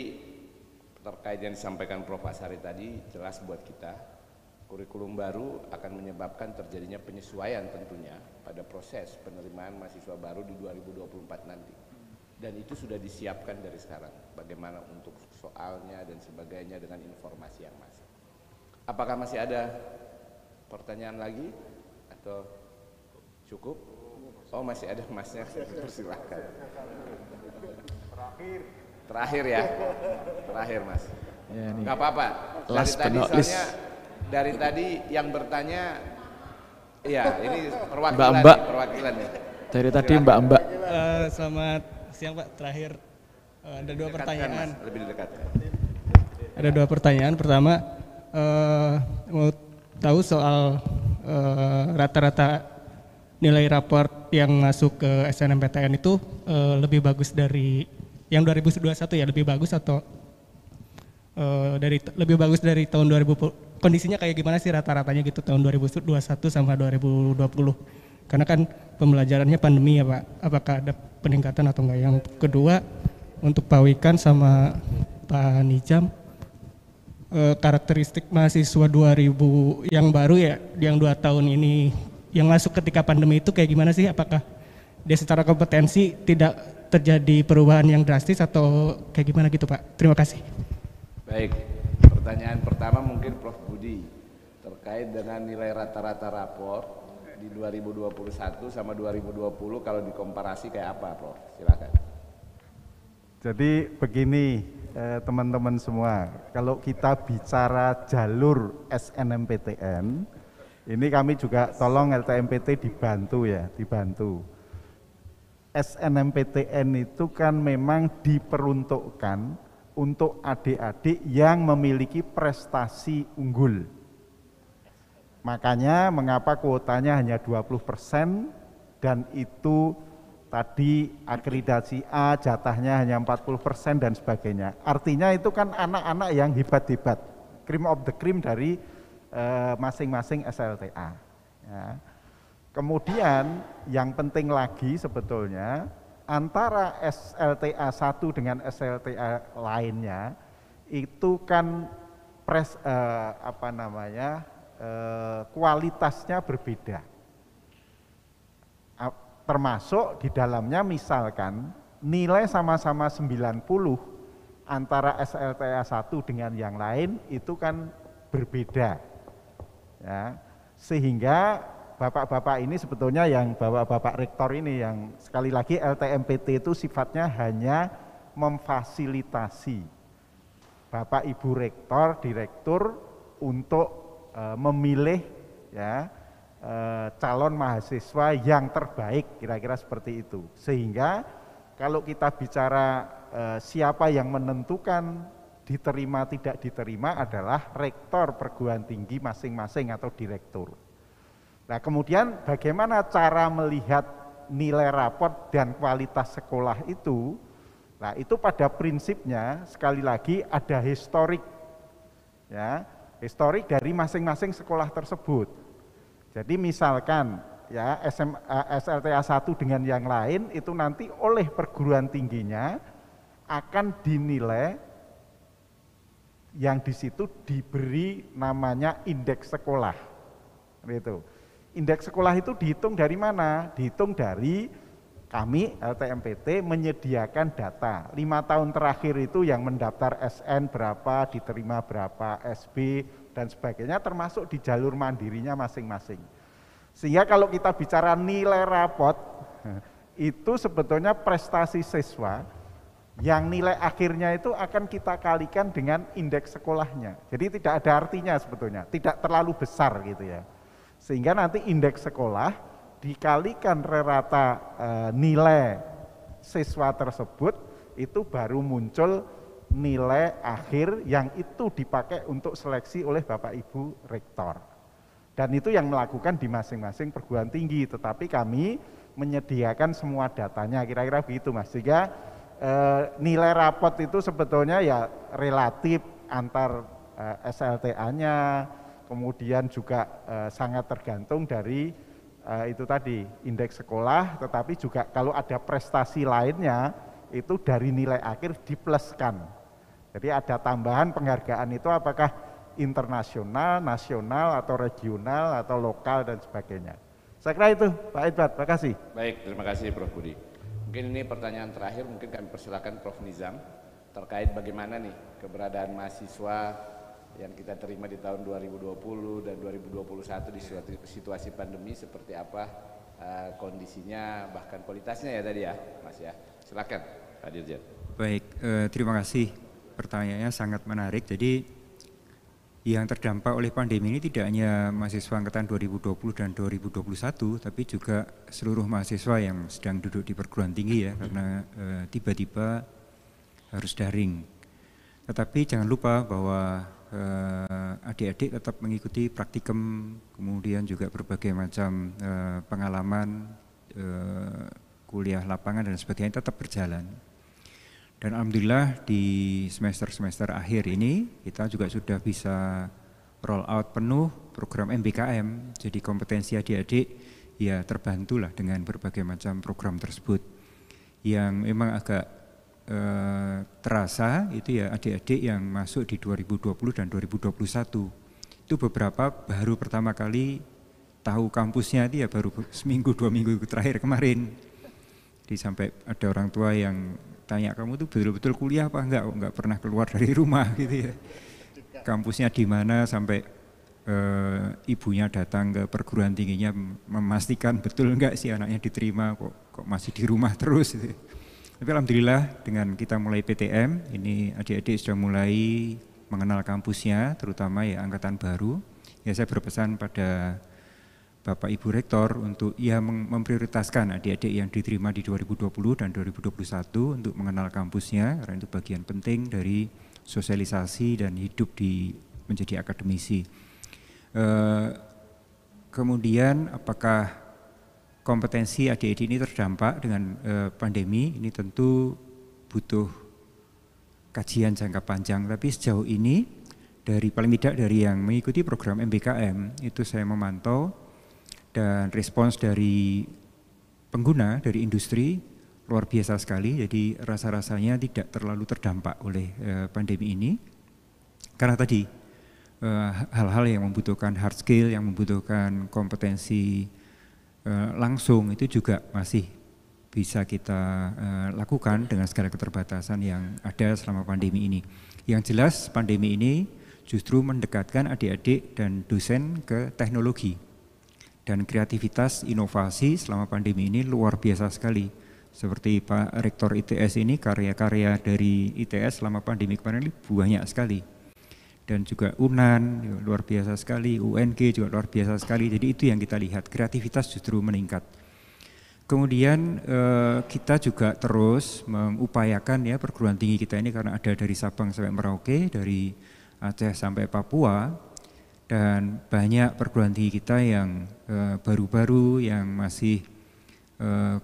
[SPEAKER 1] terkait yang disampaikan Prof. Asari tadi jelas buat kita, kurikulum baru akan menyebabkan terjadinya penyesuaian tentunya pada proses penerimaan mahasiswa baru di 2024 nanti. Dan itu sudah disiapkan dari sekarang, bagaimana untuk soalnya dan sebagainya dengan informasi yang masuk. Apakah masih ada pertanyaan lagi atau cukup? Oh masih ada Masnya, persilahkan. Terakhir ya, terakhir Mas. Ya, nggak apa-apa. Dari tadi yang bertanya, ya ini perwakilan ya.
[SPEAKER 4] Dari tadi Mbak.
[SPEAKER 11] Selamat siang Pak. Terakhir ada dua pertanyaan.
[SPEAKER 1] Mas, lebih dekat.
[SPEAKER 11] Ada dua pertanyaan. Pertama, mau tahu soal rata-rata nilai raport yang masuk ke SNMPTN itu lebih bagus dari yang 2021 ya, lebih bagus atau lebih bagus dari tahun 2000, kondisinya kayak gimana sih rata-ratanya gitu tahun 2021 sama 2020, karena kan pembelajarannya pandemi ya Pak, apakah ada peningkatan atau enggak? Yang kedua untuk Pak Wikan sama Pak Nizam, karakteristik mahasiswa 2000 yang baru ya, yang 2 tahun ini yang masuk ketika pandemi itu kayak gimana sih? Apakah dia secara kompetensi tidak terjadi perubahan yang drastis atau kayak gimana gitu Pak? Terima kasih.
[SPEAKER 1] Baik, pertanyaan pertama mungkin Prof. Budi terkait dengan nilai rata-rata rapor di 2021 sama 2020 kalau dikomparasi kayak apa Prof? Silakan.
[SPEAKER 7] Jadi begini teman-teman semua, kalau kita bicara jalur SNMPTN, ini kami juga tolong LTMPT dibantu ya, dibantu. SNMPTN itu kan memang diperuntukkan untuk adik-adik yang memiliki prestasi unggul. Makanya mengapa kuotanya hanya 20% dan itu tadi akreditasi A jatahnya hanya 40% dan sebagainya. Artinya itu kan anak-anak yang hebat-hebat, cream of the cream dari masing-masing SLTA. Ya. Kemudian yang penting lagi sebetulnya antara SLTA 1 dengan SLTA lainnya itu kan kualitasnya berbeda. Termasuk di dalamnya misalkan nilai sama-sama 90 antara SLTA 1 dengan yang lain itu kan berbeda. Ya. Sehingga Bapak-bapak ini sebetulnya yang Bapak-bapak rektor ini yang sekali lagi LTMPT itu sifatnya hanya memfasilitasi Bapak Ibu rektor, direktur untuk memilih ya calon mahasiswa yang terbaik, kira-kira seperti itu. Sehingga kalau kita bicara siapa yang menentukan diterima tidak diterima adalah rektor perguruan tinggi masing-masing atau direktur. Nah kemudian bagaimana cara melihat nilai raport dan kualitas sekolah itu? Nah itu pada prinsipnya sekali lagi ada historik, ya historik dari masing-masing sekolah tersebut. Jadi misalkan ya SLTA 1 dengan yang lain itu nanti oleh perguruan tingginya akan dinilai yang di situ diberi namanya indeks sekolah, gitu. Indeks sekolah itu dihitung dari mana? Dihitung dari kami LTMPT menyediakan data 5 tahun terakhir itu yang mendaftar SN berapa, diterima berapa, SB dan sebagainya termasuk di jalur mandirinya masing-masing. Sehingga kalau kita bicara nilai rapot itu sebetulnya prestasi siswa yang nilai akhirnya itu akan kita kalikan dengan indeks sekolahnya. Jadi tidak ada artinya sebetulnya, tidak terlalu besar gitu ya. Sehingga nanti indeks sekolah dikalikan rata nilai siswa tersebut itu baru muncul nilai akhir yang itu dipakai untuk seleksi oleh Bapak Ibu Rektor. Dan itu yang melakukan di masing-masing perguruan tinggi, tetapi kami menyediakan semua datanya, kira-kira begitu Mas. Sehingga nilai rapot itu sebetulnya ya relatif antar SLTA-nya, kemudian juga sangat tergantung dari itu tadi indeks sekolah, tetapi juga kalau ada prestasi lainnya itu dari nilai akhir dipluskan. Jadi ada tambahan penghargaan itu apakah internasional, nasional, atau regional, atau lokal dan sebagainya. Saya kira itu Pak Edward, terima kasih.
[SPEAKER 1] Baik, terima kasih Prof. Budi. Mungkin ini pertanyaan terakhir, mungkin kami persilakan Prof. Nizam terkait bagaimana nih keberadaan mahasiswa yang kita terima di tahun 2020 dan 2021 di situasi pandemi seperti apa kondisinya bahkan kualitasnya ya tadi ya Mas ya. Silakan Pak Dirjen.
[SPEAKER 2] Baik, terima kasih, pertanyaannya sangat menarik. Jadi yang terdampak oleh pandemi ini tidak hanya mahasiswa angkatan 2020 dan 2021, tapi juga seluruh mahasiswa yang sedang duduk di perguruan tinggi ya, karena tiba-tiba harus daring. Tetapi jangan lupa bahwa adik-adik tetap mengikuti praktikum, kemudian juga berbagai macam pengalaman, kuliah lapangan dan sebagainya tetap berjalan. Dan alhamdulillah di semester-semester akhir ini kita juga sudah bisa roll out penuh program MBKM, jadi kompetensi adik-adik ya terbantulah dengan berbagai macam program tersebut. Yang memang agak terasa itu ya adik-adik yang masuk di 2020 dan 2021 itu beberapa baru pertama kali tahu kampusnya itu ya baru seminggu 2 minggu terakhir kemarin. Jadi sampai ada orang tua yang tanya, kamu tuh betul-betul kuliah apa enggak pernah keluar dari rumah gitu ya. Kampusnya di mana, sampai ibunya datang ke perguruan tingginya memastikan betul enggak sih anaknya diterima, kok masih di rumah terus gitu. Tapi alhamdulillah dengan kita mulai PTM, ini adik-adik sudah mulai mengenal kampusnya, terutama ya angkatan baru. Ya saya berpesan pada Bapak Ibu Rektor untuk ya memprioritaskan adik-adik yang diterima di 2020 dan 2021 untuk mengenal kampusnya, karena itu bagian penting dari sosialisasi dan hidup menjadi akademisi. Kemudian apakah kompetensi adik-adik ini terdampak dengan pandemi? Ini tentu butuh kajian jangka panjang, tapi sejauh ini paling tidak dari yang mengikuti program MBKM itu saya memantau dan respons dari pengguna, dari industri luar biasa sekali. Jadi rasa-rasanya tidak terlalu terdampak oleh pandemi ini. Karena tadi hal-hal yang membutuhkan hard skill, yang membutuhkan kompetensi langsung itu juga masih bisa kita lakukan dengan segala keterbatasan yang ada selama pandemi ini. Yang jelas pandemi ini justru mendekatkan adik-adik dan dosen ke teknologi. Dan kreativitas inovasi selama pandemi ini luar biasa sekali. Seperti Pak Rektor ITS ini, karya-karya dari ITS selama pandemi kemarin ini banyak sekali. Dan juga UNAN luar biasa sekali, UNG juga luar biasa sekali. Jadi itu yang kita lihat, kreativitas justru meningkat. Kemudian kita juga terus mengupayakan ya perguruan tinggi kita ini, karena ada dari Sabang sampai Merauke, dari Aceh sampai Papua, dan banyak perguruan tinggi kita yang baru-baru, yang masih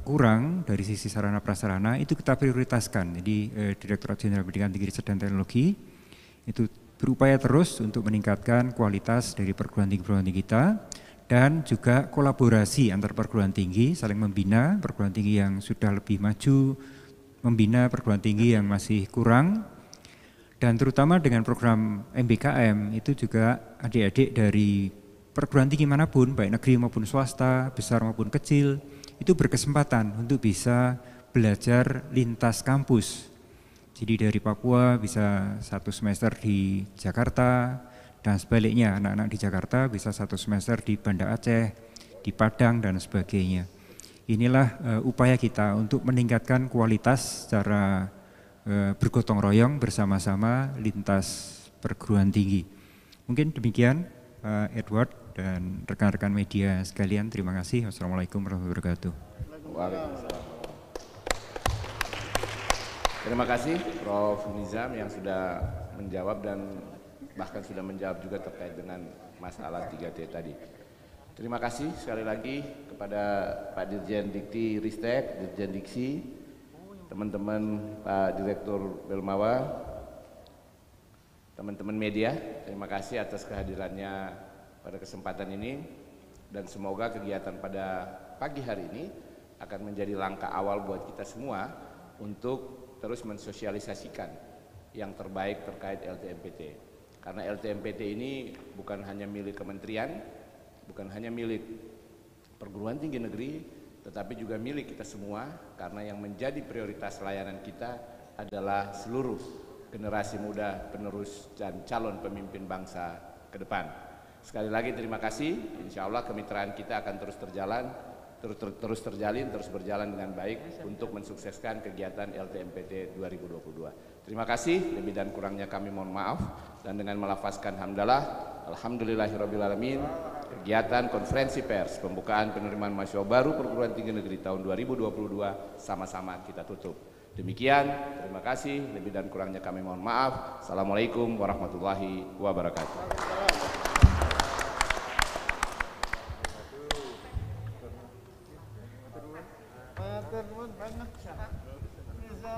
[SPEAKER 2] kurang dari sisi sarana prasarana, itu kita prioritaskan. Jadi Direktorat Jenderal Pendidikan Tinggi Riset dan Teknologi itu berupaya terus untuk meningkatkan kualitas dari perguruan tinggi kita, dan juga kolaborasi antar perguruan tinggi, saling membina perguruan tinggi yang sudah lebih maju, membina perguruan tinggi yang masih kurang. Dan terutama dengan program MBKM itu juga adik-adik dari perguruan tinggi manapun, baik negeri maupun swasta, besar maupun kecil, itu berkesempatan untuk bisa belajar lintas kampus. Jadi dari Papua bisa 1 semester di Jakarta, dan sebaliknya anak-anak di Jakarta bisa 1 semester di Banda Aceh, di Padang dan sebagainya. Inilah upaya kita untuk meningkatkan kualitas secara bergotong royong bersama-sama lintas perguruan tinggi. Mungkin demikian Pak Edward dan rekan-rekan media sekalian, terima kasih. Wassalamualaikum warahmatullahi wabarakatuh.
[SPEAKER 1] Waalaikumsalam. Terima kasih Prof. Nizam yang sudah menjawab dan bahkan sudah menjawab juga terkait dengan masalah 3T tadi. Terima kasih sekali lagi kepada Pak Dirjen Dikti Ristek, Dirjen Diksi, teman-teman Pak Direktur Belmawa, teman-teman media, terima kasih atas kehadirannya pada kesempatan ini, dan semoga kegiatan pada pagi hari ini akan menjadi langkah awal buat kita semua untuk terus mensosialisasikan yang terbaik terkait LTMPT. Karena LTMPT ini bukan hanya milik kementerian, bukan hanya milik perguruan tinggi negeri, tetapi juga milik kita semua, karena yang menjadi prioritas layanan kita adalah seluruh generasi muda penerus dan calon pemimpin bangsa ke depan. Sekali lagi terima kasih, insya Allah kemitraan kita akan terus terjalin, terus berjalan dengan baik untuk mensukseskan kegiatan LTMPT 2022. Terima kasih, lebih dan kurangnya kami mohon maaf, dan dengan melafazkan hamdalah, alhamdulillahirrabbilalamin, kegiatan konferensi pers pembukaan penerimaan mahasiswa baru perguruan tinggi negeri tahun 2022 sama-sama kita tutup. Demikian, terima kasih, lebih dan kurangnya kami mohon maaf. Assalamualaikum warahmatullahi wabarakatuh.